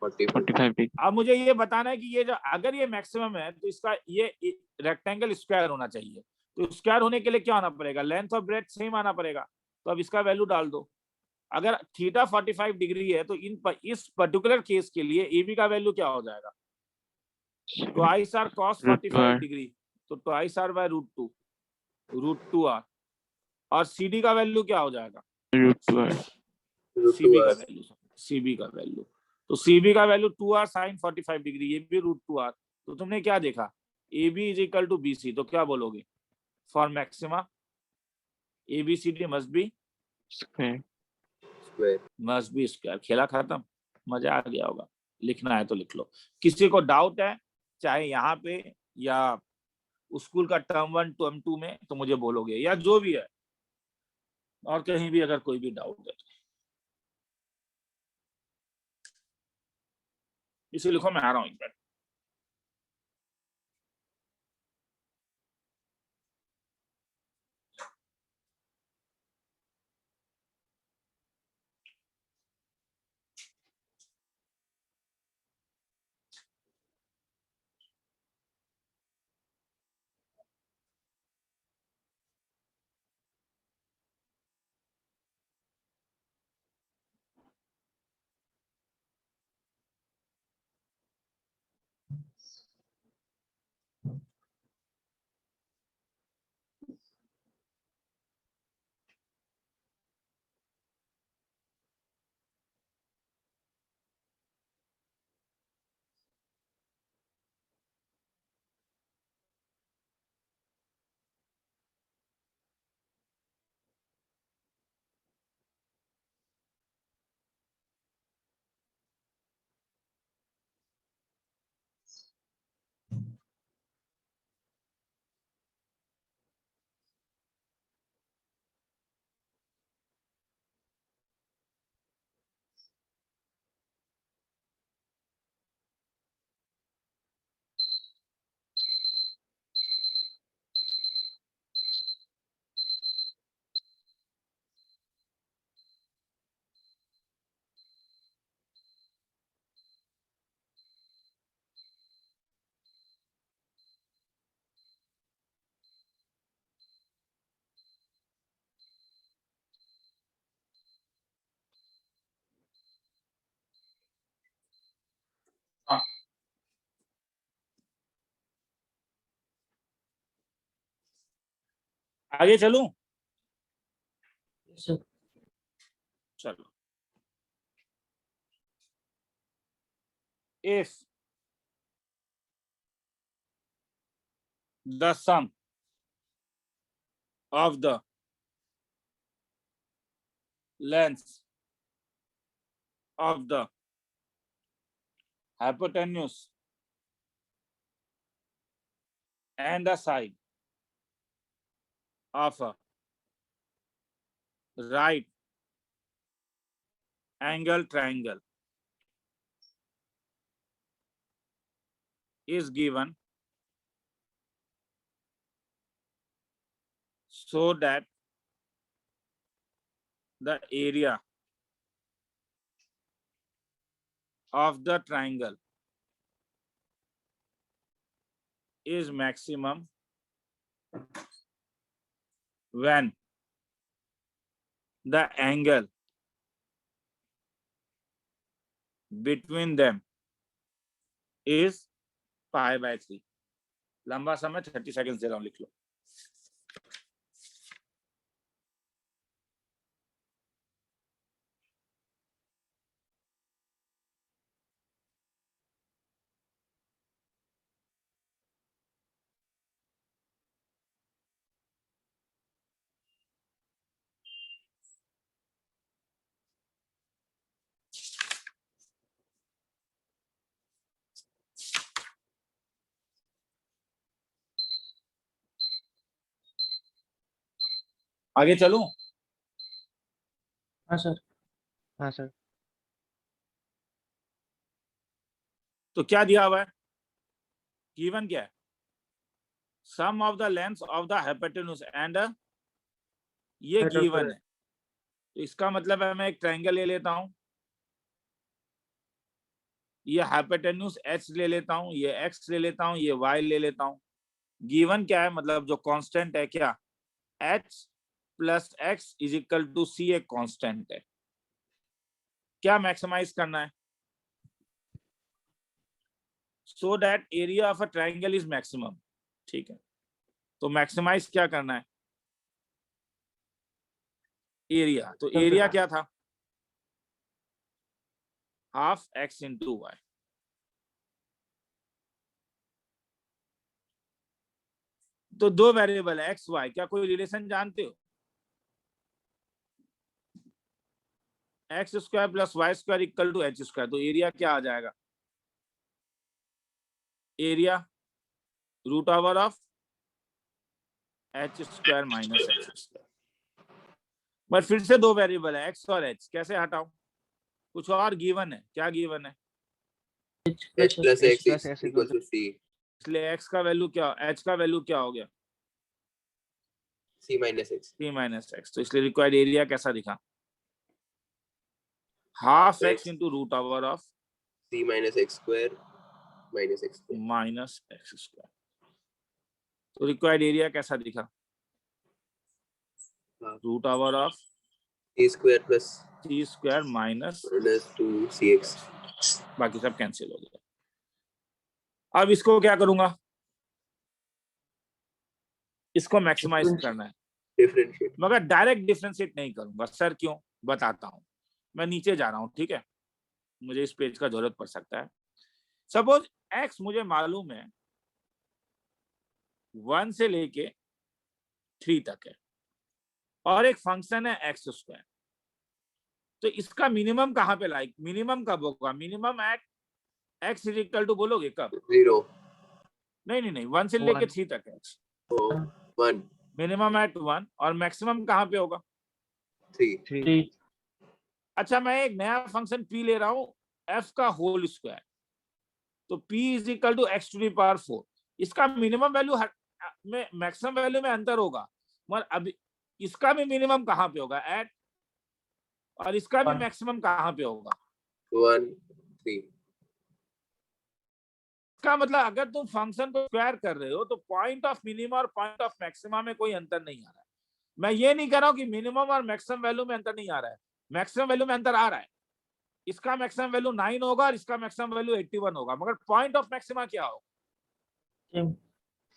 45. 45 degree. अब मुझे ये बताना है कि ये जो, अगर ये मैक्सिमम है तो इसका ये रेक्टेंगल स्क्वायर होना चाहिए। तो स्क्वायर होने के लिए क्या आना पड़ेगा? लेंथ और ब्रेड्थ सेम आना पड़ेगा। तो अब इसका वैल्यू डाल दो। अगर थीटा 45 डिग्री है तो इस पर्टिकुलर केस के लिए ए बी का वैल्यू क्या हो जाएगा? Twice r cos Root 45 2r. Degree, तो ट्वाइस आर बाय √2 आर। और सी डी का वैल्यू क्या हो जाएगा? Root 2r. Root 2 सीबी का r. वैल्यू, सीबी का वैल्यू। तो सीबी का वैल्यू 2r साइन 45 डिग्री, ये भी √2r। तो तुमने क्या देखा? A b is equal to b c. तो क्या बोलोगे? For maxima a B C d must be Square. Square. खेला खत्म, मजा आ गया होगा। लिखना है तो लिख लो। किसी को डाउट है, चाहे यहाँ पे या स्कूल का टर्म 1 टर्म 2 में, तो मुझे बोलोगे, या जो भी है, और कहीं भी अगर कोई भी डाउट है इसे लिखो, मैं आ रहा हूँ एक बार। आगे चलूं? सर चलो. If the sum of the lengths of the hypotenuse and the side of a right angle triangle is given so that the area of the triangle is maximum when the angle between them is pi/3. लंबा समय 30 second दे रहा हूं, लिख लो. आगे चलूं? हाँ sir. हाँ sir. तो क्या दिया हुआ है? गिवन क्या है? Sum of the length of the hypotenuse and ये गिवन है. तो इसका मतलब है मैं एक ट्रायंगल ले लेता हूं, ये हाइपोटेन्यूज h ले लेता हूं, ये x ले लेता हूं, ये y ले लेता हूं. गिवन क्या है? मतलब जो कांस्टेंट है क्या? h plus x is equal to c एक कांस्टेंट है. क्या मैक्सिमाइज करना है? So that area of a triangle is maximum. ठीक है, तो मैक्सिमाइज क्या करना है? एरिया. तो एरिया क्या था? Half x into y. तो दो वेरिएबल है x y, क्या कोई रिलेशन जानते हो? X square plus y square equal to h square. तो एरिया क्या आ जाएगा? Area root over of h square minus x square. But फिर से दो वेरिएबल है एक्स और एच, कैसे हटाऊं? कुछ और गिवन है. क्या गिवन है? h plus x plus is s equal to c. इसलिए x का वैल्यू क्या, h का वैल्यू क्या हो गया? c minus x. c minus x. तो इसलिए रिक्वायर्ड एरिया कैसा दिखा? Half x into root over of c minus x square minus x square. Minus x square. तो रिक्वायर्ड एरिया कैसा दिखा? Root over of c square plus c square minus, minus 2cx. बाकी सब cancel हो गया. अब इसको क्या करूंगा? इसको मैक्सिमाइज करना है, Differentiate. मगर डायरेक्ट डिफरेंशिएट नहीं करूंगा. सर क्यों? बताता हूं. मैं नीचे जा रहा हूं, ठीक है, मुझे इस पेज का जरूरत पड़ सकता है. सपोज x मुझे मालूम है 1 से लेके 3 तक है और एक फंक्शन है एक्स स्क्वायर. तो इसका मिनिमम कहां पे लाइक? मिनिमम कब होगा? Minimum at x is equal to, बोलोगे कब? 0. नहीं 1 से लेके 3 तक है. Oh, 1. मिनिमम एट 1 और मैक्सिमम कहां पे होगा? 3. 3. अच्छा, मैं एक नया फंक्शन p ले रहा हूं f का होल स्क्वायर. तो p is equal to x to the power 4. इसका मिनिमम वैल्यू में मैक्सिमम वैल्यू में अंतर होगा, मगर अभी इसका भी मिनिमम कहां पे होगा? एट, और इसका भी 1. मैक्सिमम कहां पे होगा? 1, 3. इसका मतलब अगर तुम फंक्शन को स्क्वायर कर रहे हो तो पॉइंट ऑफ मिनिमम और पॉइंट ऑफ मैक्सिमम में कोई अंतर नहीं आ रहा है. मैं ये नहीं कह रहा हूं कि मिनिमम और मैक्सिमम वैल्यू में अंतर नहीं आ रहा है. मैक्सिमम वैल्यू में अंतर आ रहा है. इसका मैक्सिमम वैल्यू 9 होगा और इसका मैक्सिमम वैल्यू 81 होगा, मगर पॉइंट ऑफ मैक्सिमा क्या होगा? Same.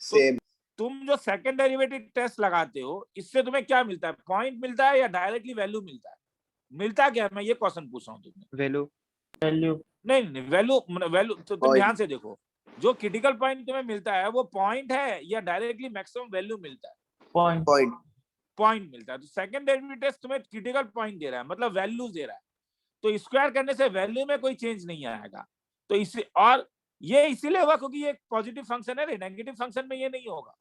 Same. तुम जो सेकंड डेरिवेटिव टेस्ट लगाते हो इससे तुम्हें क्या मिलता है, पॉइंट मिलता है या डायरेक्टली वैल्यू मिलता है? मिलता क्या है, मैं ये क्वेश्चन पूछ रहा हूँ तुमने। वैल्यू वैल्यू नहीं नहीं, वैल्यू वैल्यू तो तुम Point. ध्यान से देखो, जो क्रिटिकल पॉइंट तुम्हें मिलता है वो पॉइंट है या डायरेक्टली मैक्सिमम वैल्यू मिलता है? Point Point. पॉइंट मिलता है। तो सेकंड डेरिवेटिव टेस्ट तुम्हें क्रिटिकल पॉइंट दे रहा है, मतलब वैल्यूज दे रहा है, तो स्क्वायर करने से वैल्यू में कोई चेंज नहीं आएगा। तो इसे, और ये इसीलिए हुआ क्योंकि ये पॉजिटिव फंक्शन है, नेगेटिव फंक्शन में ये नहीं होगा,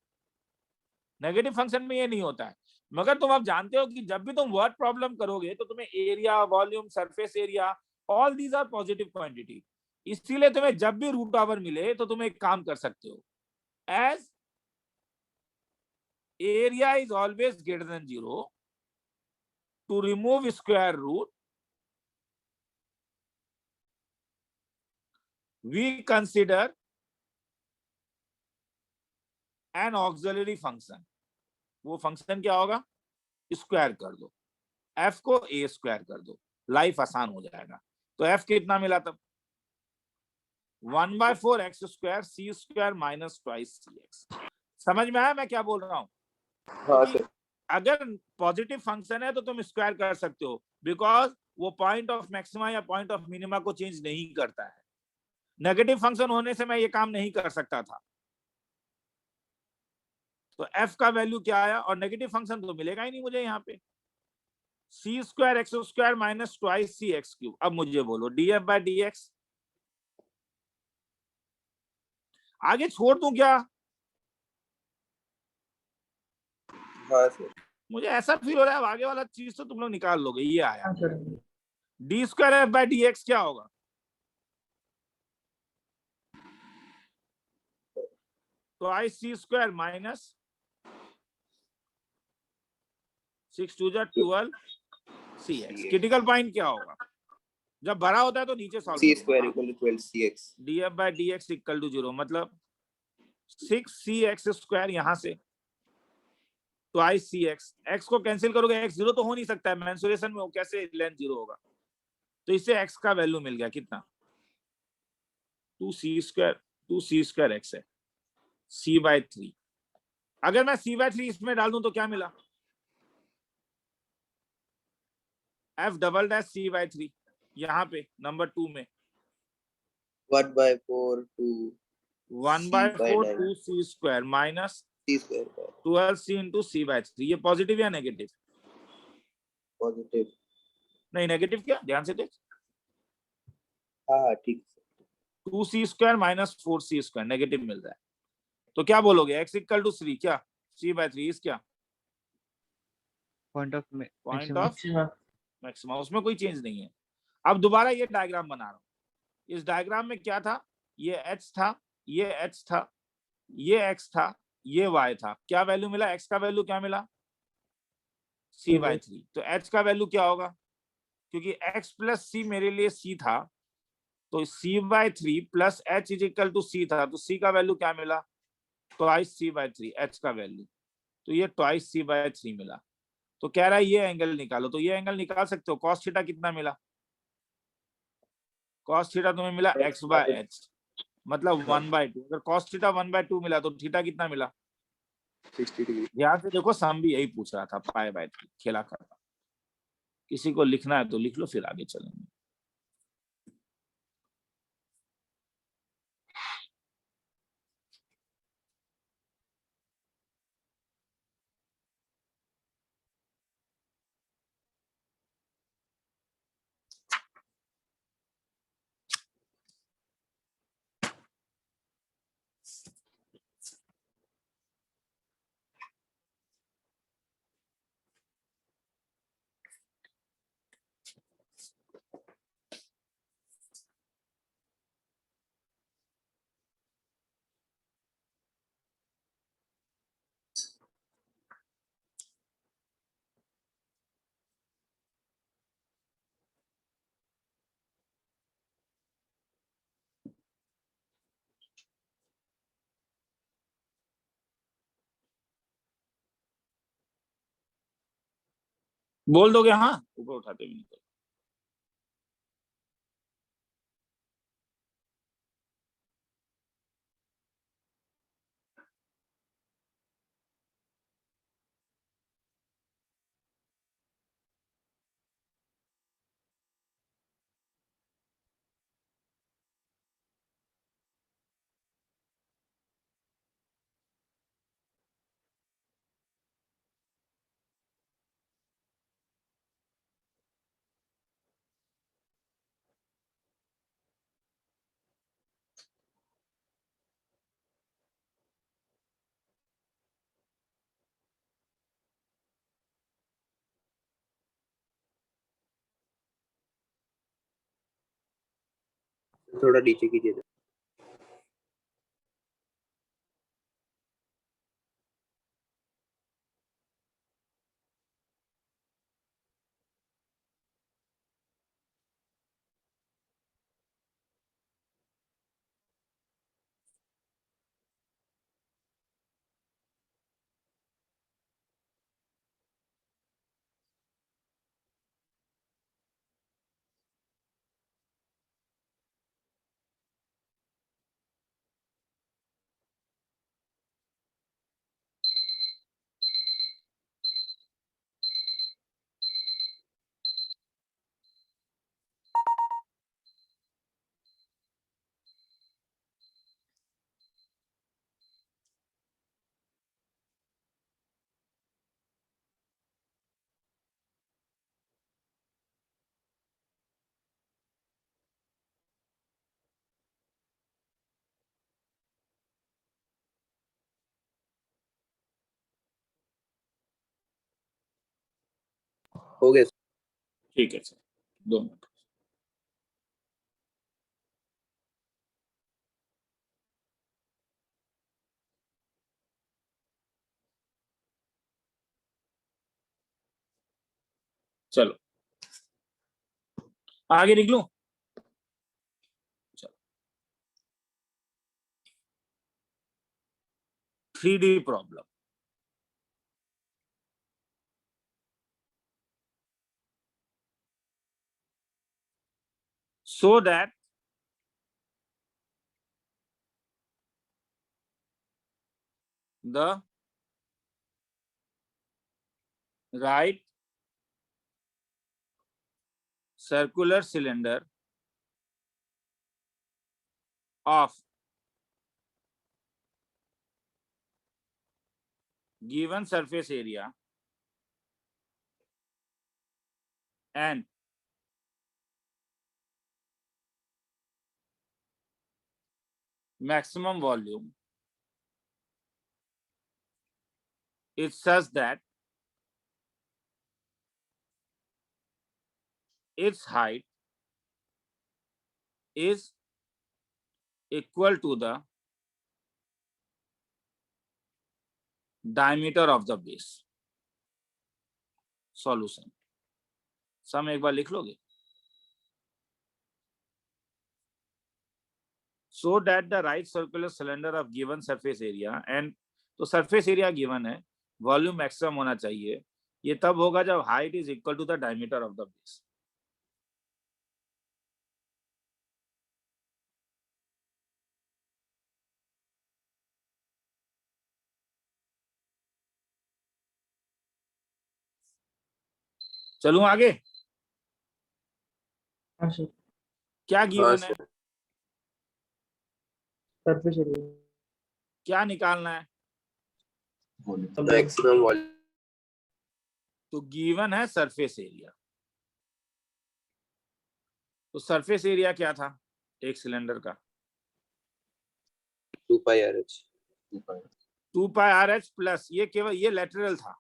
नेगेटिव फंक्शन में ये नहीं होता है। मगर तुम अब जानते हो कि जब भी तुम वर्ड प्रॉब्लम करोगे तो तुम्हें area, volume, surface area, all these are positive quantity. इसीलिए तुम्हें जब भी रूट ओवर मिले तो तुम एक काम कर सकते हो, as area is always greater than 0, to remove square root we consider an auxiliary function. वो फंक्शन क्या होगा, स्क्वायर कर दो, एफ को ए स्क्वायर कर दो, लाइफ आसान हो जाएगा। तो एफ कितना मिला तब, 1/4 X square C square minus twice C X. समझ में आया मैं क्या बोल रहा हूँ? हाँ सर। अगर पॉजिटिव फंक्शन है तो तुम स्क्वायर कर सकते हो, बिकॉज वो पॉइंट ऑफ मैक्सिमा या पॉइंट ऑफ मिनिमा को चेंज नहीं करता है। नेगेटिव फंक्शन होने से मैं ये काम नहीं कर सकता था। तो f का वैल्यू क्या आया, और नेगेटिव फंक्शन तो मिलेगा ही नहीं मुझे यहाँ पे, C square X square minus twice C X cube. अब मुझे बोलो df बाय dx, आगे छोड़ दूं क्या? हाँ सर। मुझे ऐसा फील हो रहा है आगे वाला चीज तो तुम लोग निकाल लोगे। ये आया हाँ sir d square f by D x क्या होगा, तो आई सी स्क्वायर माइनस 6 2 जा 12 सी एक्स। क्रिटिकल पॉइंट क्या होगा, जब भरा होता है तो नीचे solve C square equal to 12 CX. D F by D X equal to 0, मतलब 6 सी एक्स स्क्वायर यहाँ से ट्वाइस सी एक्स। एक्स को कैंसिल करोगे, एक्स 0 तो हो नहीं सकता है, मेंसुरेशन में कैसे लेंथ 0 होगा। तो इससे एक्स का वैल्यू मिल गया कितना, 2c स्क्वायर एक्स है c/3। अगर मैं c/3 इसमें डाल दूं तो क्या मिला, f डबल डैश c/3 यहाँ पे नंबर 2 में 1/4 to 1/4 2c square minus C square by 12c into c/3। ये पॉजिटिव या नेगेटिव? positive. नहीं नेगेटिव, क्या ध्यान से देख, हाँ ठीक है। 2c square minus 4c square negative मिल रहा है। तो क्या बोलोगे, x इक्वल टू 3 क्या c/3 इज क्या point of point of maximum maximum, उसमें कोई चेंज नहीं है। अब दोबारा ये डायग्राम बना रहा हूं। इस डायग्राम में क्या था, ये h था, ये h था, ये x था, ये y था। क्या वैल्यू मिला, x का वैल्यू क्या मिला, c/3। तो h का वैल्यू क्या होगा, क्योंकि x प्लस c मेरे लिए c था, तो c/3 plus h is equal to c था, तो c का वैल्यू क्या मिला, ट्वाइस c/3 h का वैल्यू। तो ये ट्वाइस c/3 मिला। तो कह रहा है ये एंगल निकालो, तो ये एंगल निकाल सकते हो। cos थीटा कितना मिला, cos थीटा तुम्हें मिला x/h, मतलब 1/2। अगर cos थीटा 1/2 मिला तो थीटा कितना मिला, 60 degree. ध्यान से देखो, सम भी यही पूछ रहा था, π/3 खेला कर रहा। किसी को लिखना है तो लिख लो, फिर आगे चलेंगे। बोल दोगे हाँ, ऊपर उठाते भी नहीं तो। थोड़ा नीचे कीजिए ना। हो गया। ठीक है सर, 2 मिनट। चलो आगे निकलूं। चलो 3D problem. So that the right circular cylinder of given surface area and maximum volume is such that its height is equal to the diameter of the base. Solution. सम एक बार लिख लोगे। So that the right circular cylinder of given surface area and तो surface area given है, volume maximum होना चाहिए। ये तब होगा जब height is equal to the diameter of the base. चलूं आगे। हाँ सर, क्या हाँ गिवन है, सर। सरफेस एरिया क्या निकालना है? Maximum volume. तो गिवन है सरफेस एरिया। तो सरफेस एरिया क्या था एक सिलेंडर का? 2 पाई RH। 2 पाई RH प्लस ये केवल ये लेटरल था,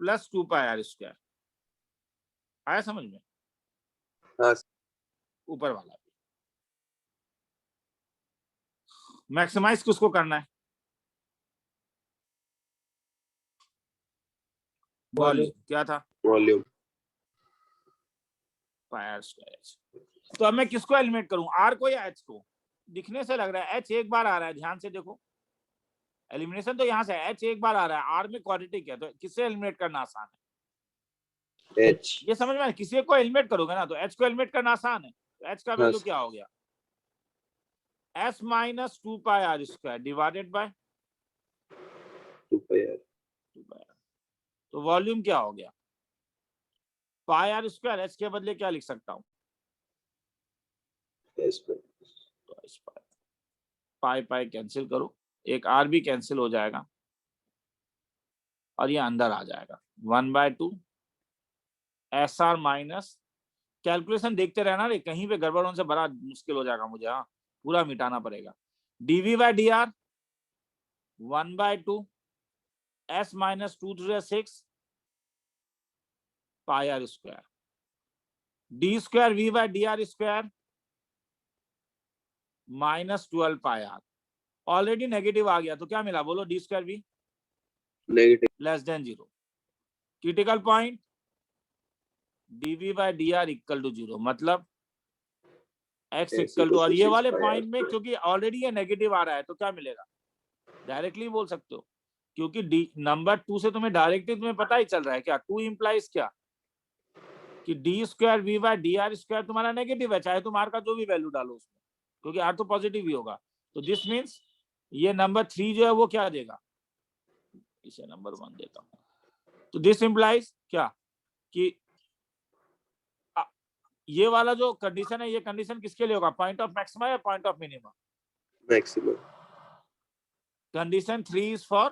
प्लस 2 पाई R स्क्वायर। आया समझ में? हाँ सर। ऊपर वाला भी। मैक्सिमाइज किसको करना है? वॉल्यूम। क्या था? वॉल्यूम। पाई R स्क्वायर। तो अब मैं किसको एलिमिनेट करूं, R को या H को? दिखने से लग रहा है H एक बार आ रहा है, ध्यान से देखो। एलिमिनेशन तो यहां से है, H एक बार आ रहा है, R में क्वाड्रेटिक है, तो किससे एलिमिनेट करना आसान है? H। ये समझ में आया? किसी को एलिमिनेट करोगे ना तो H को एलिमिनेट करना आसान है। तो H का वैल्यू क्या हो गया? S माइनस 2 पाई R स्क्वायर डिवाइडेड बाय 2 पाई R। तो वॉल्यूम क्या हो गया? पाई R स्क्वायर। H के बदले क्या लिख सकता हूं? S पर। पाई पाई कैंसिल करो, एक R भी कैंसिल हो जाएगा और ये अंदर आ जाएगा 1/2 SR माइनस। कैलकुलेशन देखते रहना रे, कहीं पे गड़बड़ होने से बड़ा मुश्किल हो जाएगा मुझे। हाँ, पूरा मिटाना पड़ेगा। dV/dr 1/2 S minus 2 3 6 pi R square D square V by D R square minus 12 pi R, already negative आ गया तो क्या मिला बोलो, D square V negative less than 0। Critical point D V by D R equal to 0, मतलब x equal to, और ये वाले पॉइंट में क्योंकि ऑलरेडी ये नेगेटिव आ रहा है तो क्या मिलेगा, डायरेक्टली बोल सकते हो, क्योंकि डी नंबर 2 से तुम्हें डायरेक्टली तुम्हें पता ही चल रहा है क्या, 2 इंप्लाइज क्या कि D square V by D R square तुम्हारा नेगेटिव है, चाहे तुम आर का जो भी वैल्यू डालो उसमें, क्योंकि आर तो पॉजिटिव ही होगा। तो दिस मीन्स ये नंबर 3 जो है वो क्या देगा, इसे नंबर 1 देता हूं। तो दिस इंप्लाइज क्या कि ये वाला जो कंडीशन है, ये कंडीशन किसके लिए होगा, पॉइंट ऑफ मैक्सिमा या point of minima, maximum condition 3 is for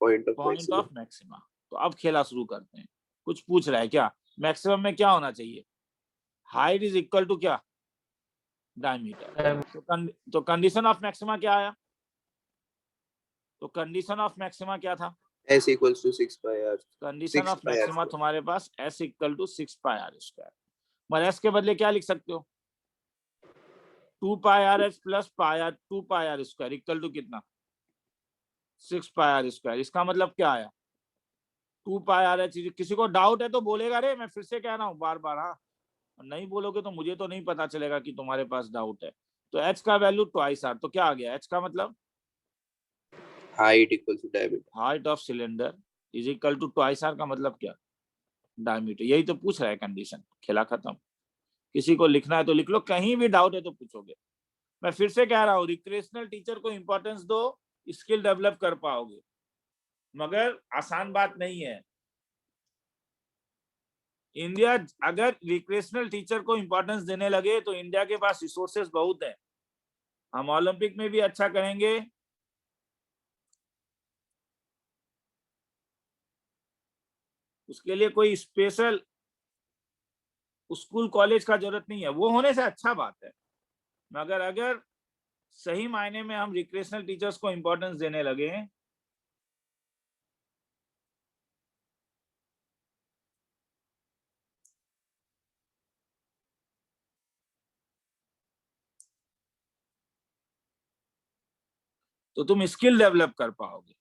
point point of of maxima. तो अब खेला शुरू करते हैं, कुछ पूछ रहा है क्या, मैक्सिमम में क्या होना चाहिए, हाइट इज इक्वल टू क्या, डायमीटर। तो कंडीशन ऑफ मैक्सिमा क्या आया, तो कंडीशन ऑफ मैक्सिमा क्या था, s equals to 6 pi r condition 6 of pi r maxima square। तुम्हारे पास s equal to 6 pi R square, मगर s के बदले क्या लिख सकते हो, 2 pi R H plus pi R 2 pi R square equal to कितना, 6 पाई आर स्क्वायर। इसका मतलब क्या आया, 2 पाई आर एच। किसी को डाउट है तो बोलेगा, रे मैं फिर से कह रहा हूँ बार बार, हाँ नहीं बोलोगे तो मुझे तो नहीं पता चलेगा कि तुम्हारे पास डाउट है। तो h का वैल्यू ट्वाइस आर, तो क्या आ गया, h का मतलब height equals to diameter। Height of cylinder is equal to twice R का मतलब क्या, डायमीटर। यही तो पूछ रहा है कंडीशन, खेला खत्म। किसी को लिखना है तो लिख लो, कहीं भी डाउट है तो पूछोगे। मैं फिर से कह रहा हूँ, रिक्रिएशनल टीचर को इंपॉर्टेंस दो, स्किल डेवलप कर पाओगे, मगर आसान बात नहीं है। इंडिया अगर रिक्रिएशनल टीचर को इंपॉर्टेंस देने लगे तो इंडिया के पास रिसोर्सेज बहुत है, हम ओलंपिक में भी अच्छा करेंगे, उसके लिए कोई स्पेशल स्कूल कॉलेज का जरूरत नहीं है, वो होने से अच्छा बात है। मगर अगर सही मायने में हम रिक्रिएशनल टीचर्स को इंपॉर्टेंस देने लगे तो तुम स्किल डेवलप कर पाओगे,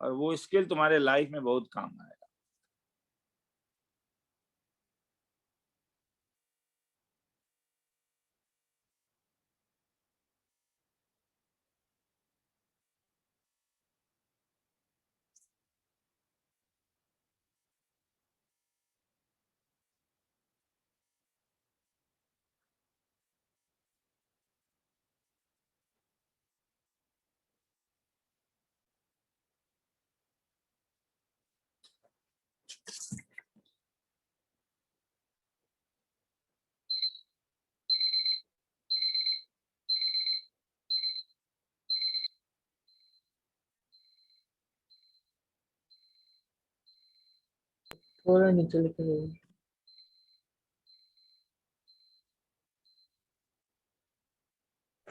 और वो स्किल तुम्हारे लाइफ में बहुत काम आएगा। थोड़ा नीचे लिखे हुए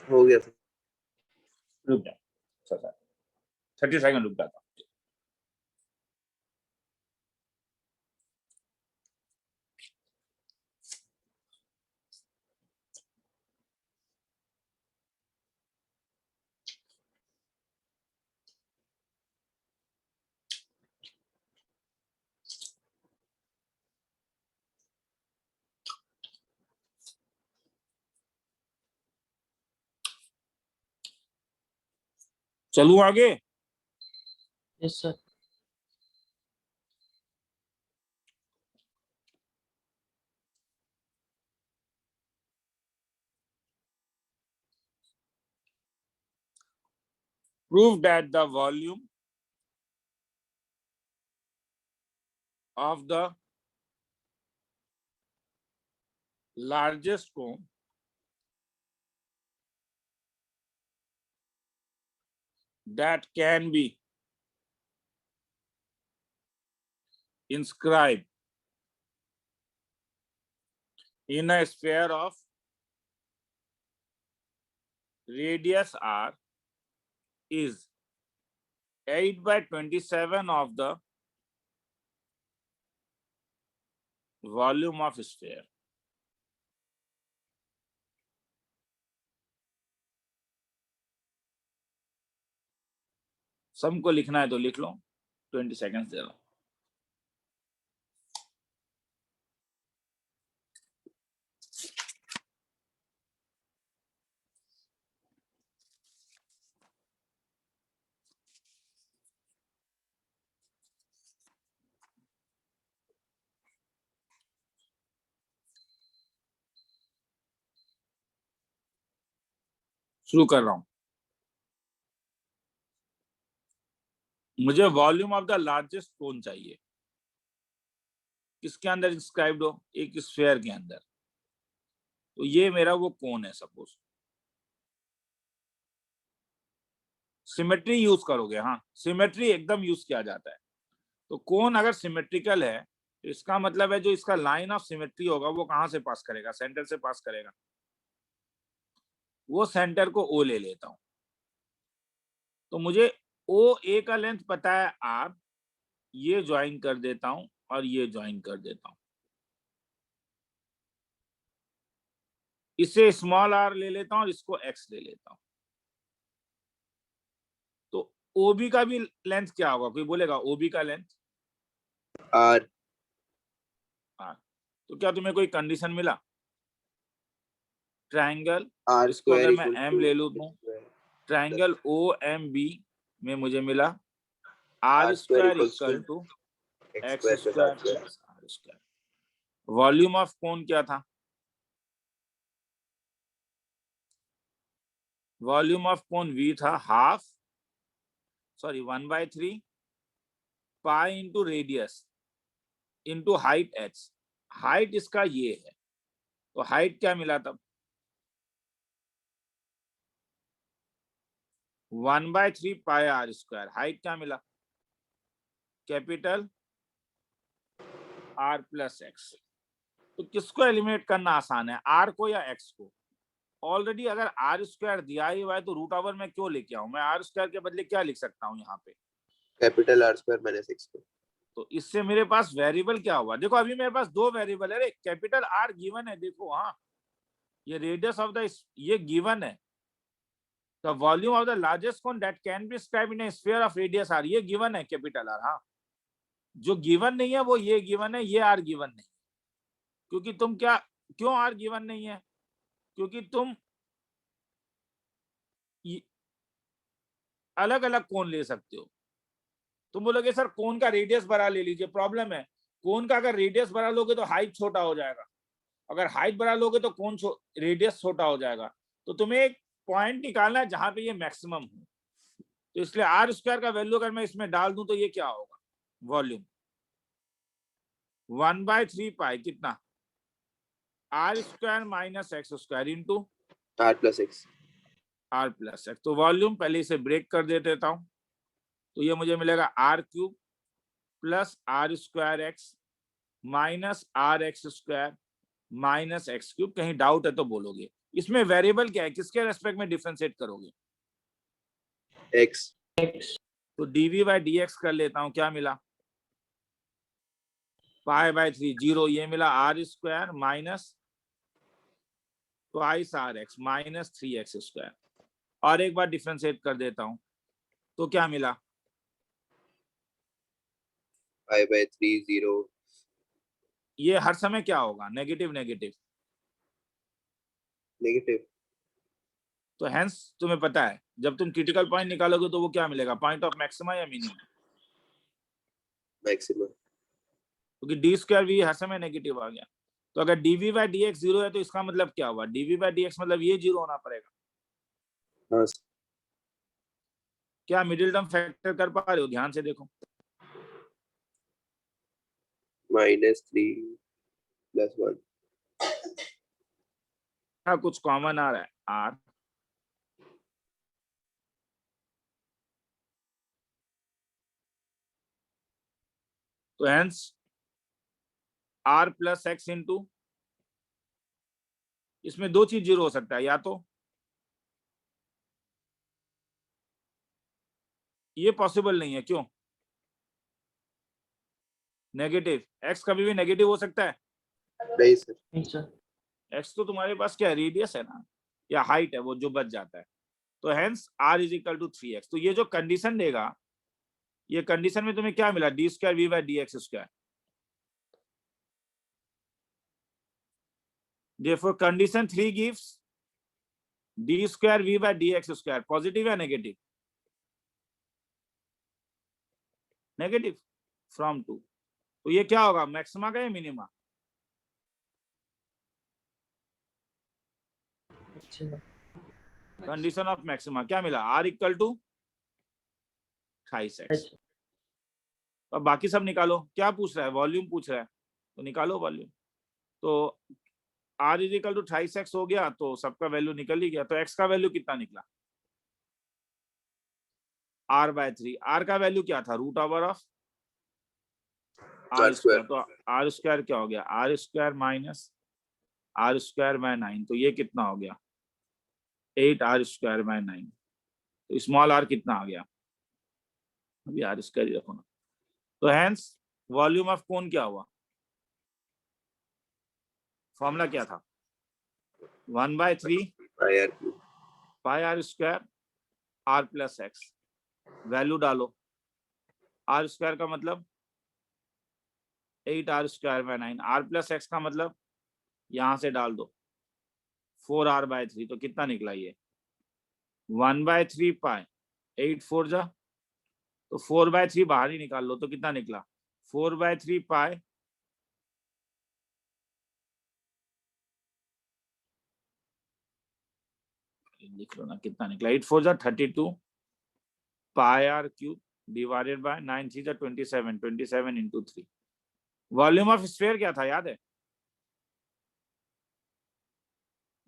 हो गया था। रुक जाओ 30 सेकंड रुक जाता। चलू आगे, yes sir. prove that the volume of the largest cone that can be inscribed in a sphere of radius r is 8/27 of the volume of sphere. सबको लिखना है तो लिख लो, 20 सेकेंड्स दे रहा हूं। शुरू कर रहा हूं। मुझे वॉल्यूम ऑफ द लार्जेस्ट कोन चाहिए। किसके अंदर इंस्क्राइब्ड हो? एक स्फीयर के अंदर। तो ये मेरा वो कोन है। सपोज सिमेट्री यूज करोगे, हाँ सिमेट्री एकदम यूज किया जाता है। तो कोन अगर सिमेट्रिकल है तो इसका मतलब है जो इसका लाइन ऑफ सिमेट्री होगा वो कहां से पास करेगा? सेंटर से पास करेगा। वो सेंटर को ओ ले लेता हूं। तो मुझे ओ ए का लेंथ पता है आर, ये ज्वाइन कर देता हूं और ये ज्वाइन कर देता हूं। इसे स्मॉल आर ले लेता हूं और इसको एक्स ले लेता हूं। तो ओबी का भी लेंथ क्या होगा? कोई बोलेगा ओबी का लेंथ? R हाँ, तो क्या तुम्हें कोई कंडीशन मिला? ट्रायंगल R इसको अगर square मैं equal एम to ले लूं तो ट्रायंगल ओ एम बी में मुझे मिला R R square square equals equal to to X X square plus square R square. Plus R square. Volume of cone क्या था? वॉल्यूम ऑफ कोन वी था half, sorry 1/3 pi into radius into height H. Height इसका ये है, तो height क्या मिला तब? 1/3 पाई आर स्क्वायर। हाइट क्या मिला? Capital R plus X. तो किसको एलिमिनेट करना आसान है, आर को या एक्स को? ऑलरेडी अगर आर स्क्वायर दिया ही हुआ है तो रूट ओवर में क्यों लेके आऊं? मैं आर स्क्वायर के बदले क्या लिख सकता हूं यहाँ पे? Capital R square minus X square. तो इससे मेरे पास वेरिएबल क्या हुआ? देखो अभी मेरे पास दो वेरिएबल है। कैपिटल आर गिवन है, देखो हाँ ये रेडियस ऑफ द ये गिवन है। The volume of the largest cone that can be described in a sphere of radius R, ये गिवन है कैपिटल आर। हाँ, जो गिवन नहीं है वो ये गिवन है, ये आर गिवन नहीं। क्योंकि तुम क्या, क्यों आर गिवन नहीं है? क्योंकि तुम अलग अलग कोन ले सकते हो। तुम बोलोगे सर कोन का रेडियस बड़ा ले लीजिए। प्रॉब्लम है, कोन का अगर रेडियस बड़ा लोगे तो हाइट छोटा हो जाएगा, अगर हाइट बड़ा लोगे तो कोन रेडियस छोटा हो जाएगा। तो तुम्हें एक पॉइंट निकालना है जहां पे ये मैक्सिमम हो। तो इसलिए आर स्क्वायर का वैल्यू अगर मैं इसमें डाल दूं तो ये क्या होगा? वॉल्यूम 1/3 पाई कितना? R square minus x square into R plus X. R plus X. तो वॉल्यूम पहले इसे ब्रेक कर देता हूं, तो ये मुझे मिलेगा R cube plus R square X minus R X square minus x cube. कहीं डाउट है तो बोलोगे। इसमें वेरिएबल क्या है, किसके रेस्पेक्ट में डिफरेंशिएट करोगे? X. तो डीवी बाई डी एक्स कर लेता हूं, क्या मिला? पाई/3 0, ये मिला R square minus twice R X minus 3x square. और एक बार डिफरेंशिएट कर देता हूं तो क्या मिला? Pi/3 0. ये हर समय क्या होगा? Negative negative. Negative. तो हेंस तुम्हें पता है जब तुम क्रिटिकल पॉइंट निकालोगे तो वो क्या मिलेगा? पॉइंट ऑफ मैक्सिमा या मिनिमम? Maximum. क्योंकि डी स्क्वायर भी हर समय नेगेटिव आ गया। तो अगर डीवी बाई डी एक्स 0 है तो इसका मतलब क्या हुआ? डीवी बाई डी एक्स मतलब ये 0 होना पड़ेगा। हाँ. क्या मिडिल टर्म फैक्टर कर पा रहे हो? ध्यान से देखो। -3 plus 1. हाँ, कुछ कॉमन आ रहा है आर। तो hence R plus X into, इसमें दो चीज 0 हो सकता है, या तो ये पॉसिबल नहीं है। क्यों? नेगेटिव, एक्स कभी भी नेगेटिव हो सकता है? नहीं सर, नहीं सर। एक्स तो तुम्हारे पास क्या रेडियस है ना, या हाइट है, वो जो बच जाता है। तो hence R is equal to 3x। तो ये जो कंडीशन देगा, ये कंडीशन में तुम्हें क्या मिला, D square V by D x square. Therefore condition 3 gives d square v by dx square। Positive या नेगेटिव? Negative from 2। तो ये क्या होगा, मैक्सिमा का या मिनिमा? अच्छा, कंडीशन ऑफ मैक्सिमा क्या मिला, r इक्वल टू 28x। अच्छा। अब बाकी सब निकालो। क्या पूछ रहा है, वॉल्यूम पूछ रहा है, तो निकालो वॉल्यूम। तो r is equal to 28x हो गया, तो सबका वैल्यू निकल ही गया। तो x का वैल्यू कितना निकला, r बाय 3। r का वैल्यू क्या था, root over of r square. तो r स्क्वायर क्या हो गया, r square minus r square by 9। तो ये कितना हो गया, 8r स्क्वायर बाय 9। तो स्मॉल r कितना आ गया, अभी r स्क्वायर ही रखो ना। तो हेंस वॉल्यूम ऑफ कोन क्या हुआ, फॉर्मूला क्या था, 1/3 pi R cube. Pi r square r plus X. Value डालो, r स्क्वायर का मतलब 8r square by 9, r plus X का मतलब यहां से डाल दो 4r/3। तो कितना निकला ये, 1/3 पाई 8 4 जा, तो 4/3 बाहर ही निकाल लो, तो कितना निकला 4/3 पाई लिख लो ना, कितना निकला, 8 4 जा 32 पाई आर क्यूब डिवाइडेड बाय 9 3 जा 27, 27 इंटू 3। वॉल्यूम ऑफ स्फीयर क्या था, याद है,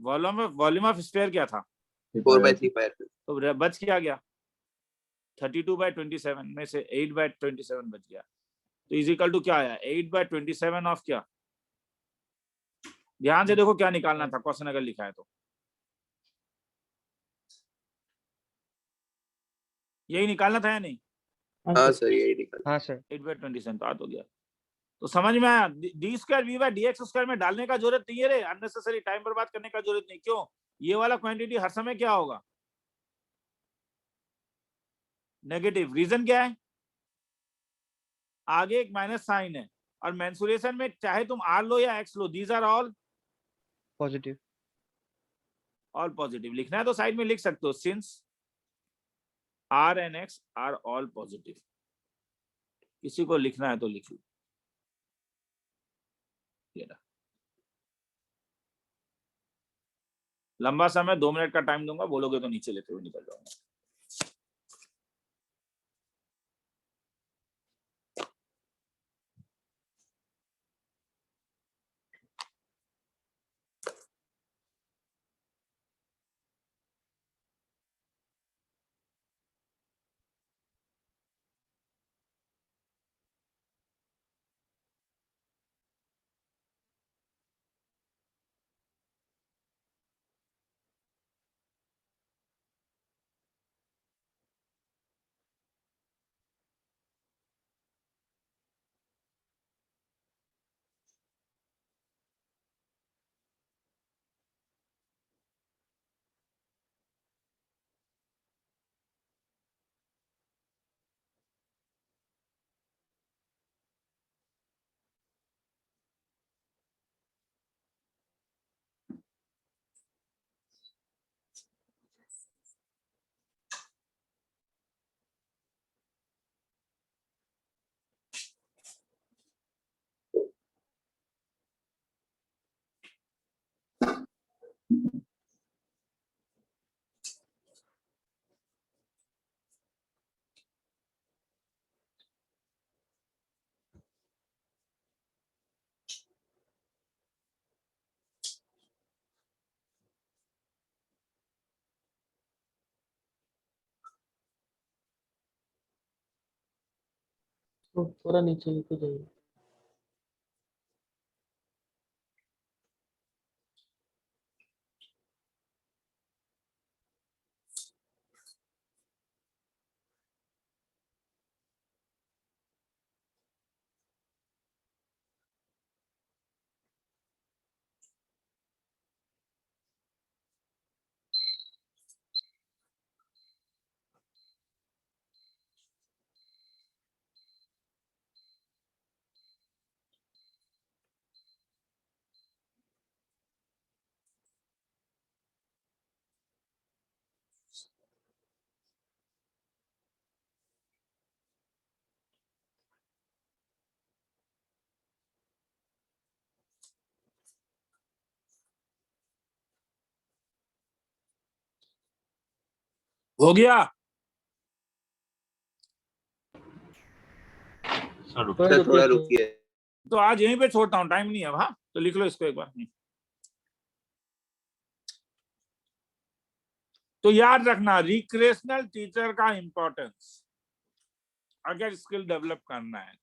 वॉल्यूम ऑफ स्फीयर क्या था, 4/3 पाई आर क्यूब। तो बच क्या गया, 32/27 में से 8/27 बच गया। तो इज इक्वल टू क्या आया, 8/27 ऑफ क्या, ध्यान से देखो क्या निकालना था क्वेश्चन अगर लिखा है तो, यही निकालना था या नहीं, हाँ सर, यही निकल। हाँ सर। 8/27 तो आ तो गया। तो समझ में आया, D square V by D x square में डालने का जरूरत नहीं है रे, अननेसेसरी टाइम बर्बाद करने का जरूरत नहीं। क्यों, ये वाला क्वांटिटी हर समय क्या होगा, नेगेटिव। रीजन क्या है, आगे एक माइनस साइन है, और मेंसुरेशन में चाहे तुम आर लो या एक्स लो, these are all positive. All positive. लिखना है तो साइड में लिख सकते हो, since R and X are all positive. किसी को लिखना है तो लिख लो। लंबा समय 2 मिनट का टाइम दूंगा, बोलोगे तो नीचे लेते हुए निकल जाऊंगा। तो थोड़ा नीचे लेके जाइए। हो गया? सर रुक थोड़ा सर थोड़ा रुकिए। रुकिए। तो आज यहीं पे छोड़ता हूँ, टाइम नहीं है अब। हाँ, तो लिख लो इसको एक बार। तो याद रखना रिक्रेशनल टीचर का इंपॉर्टेंस अगर स्किल डेवलप करना है।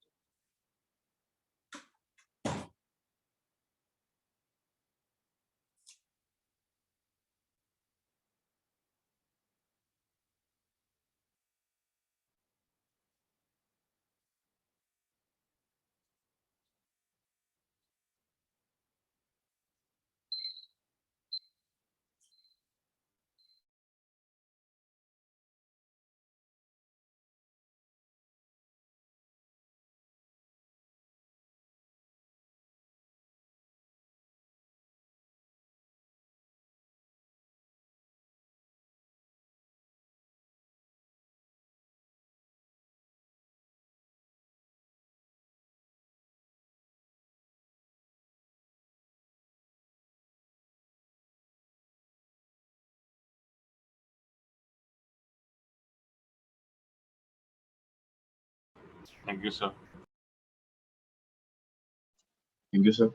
Thank you sir. Thank you, sir.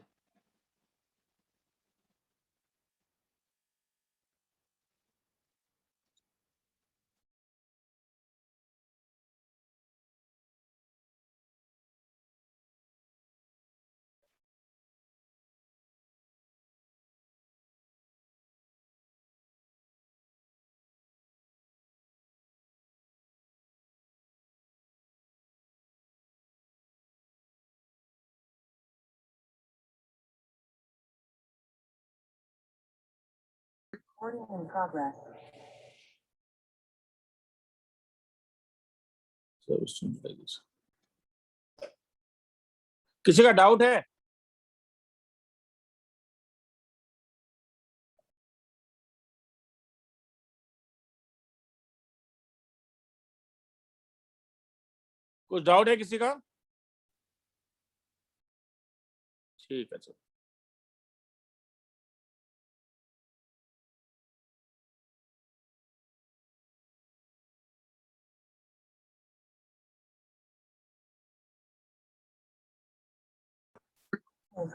Recording in progress. किसी का डाउट है? कुछ डाउट है किसी का? ठीक है, चलो।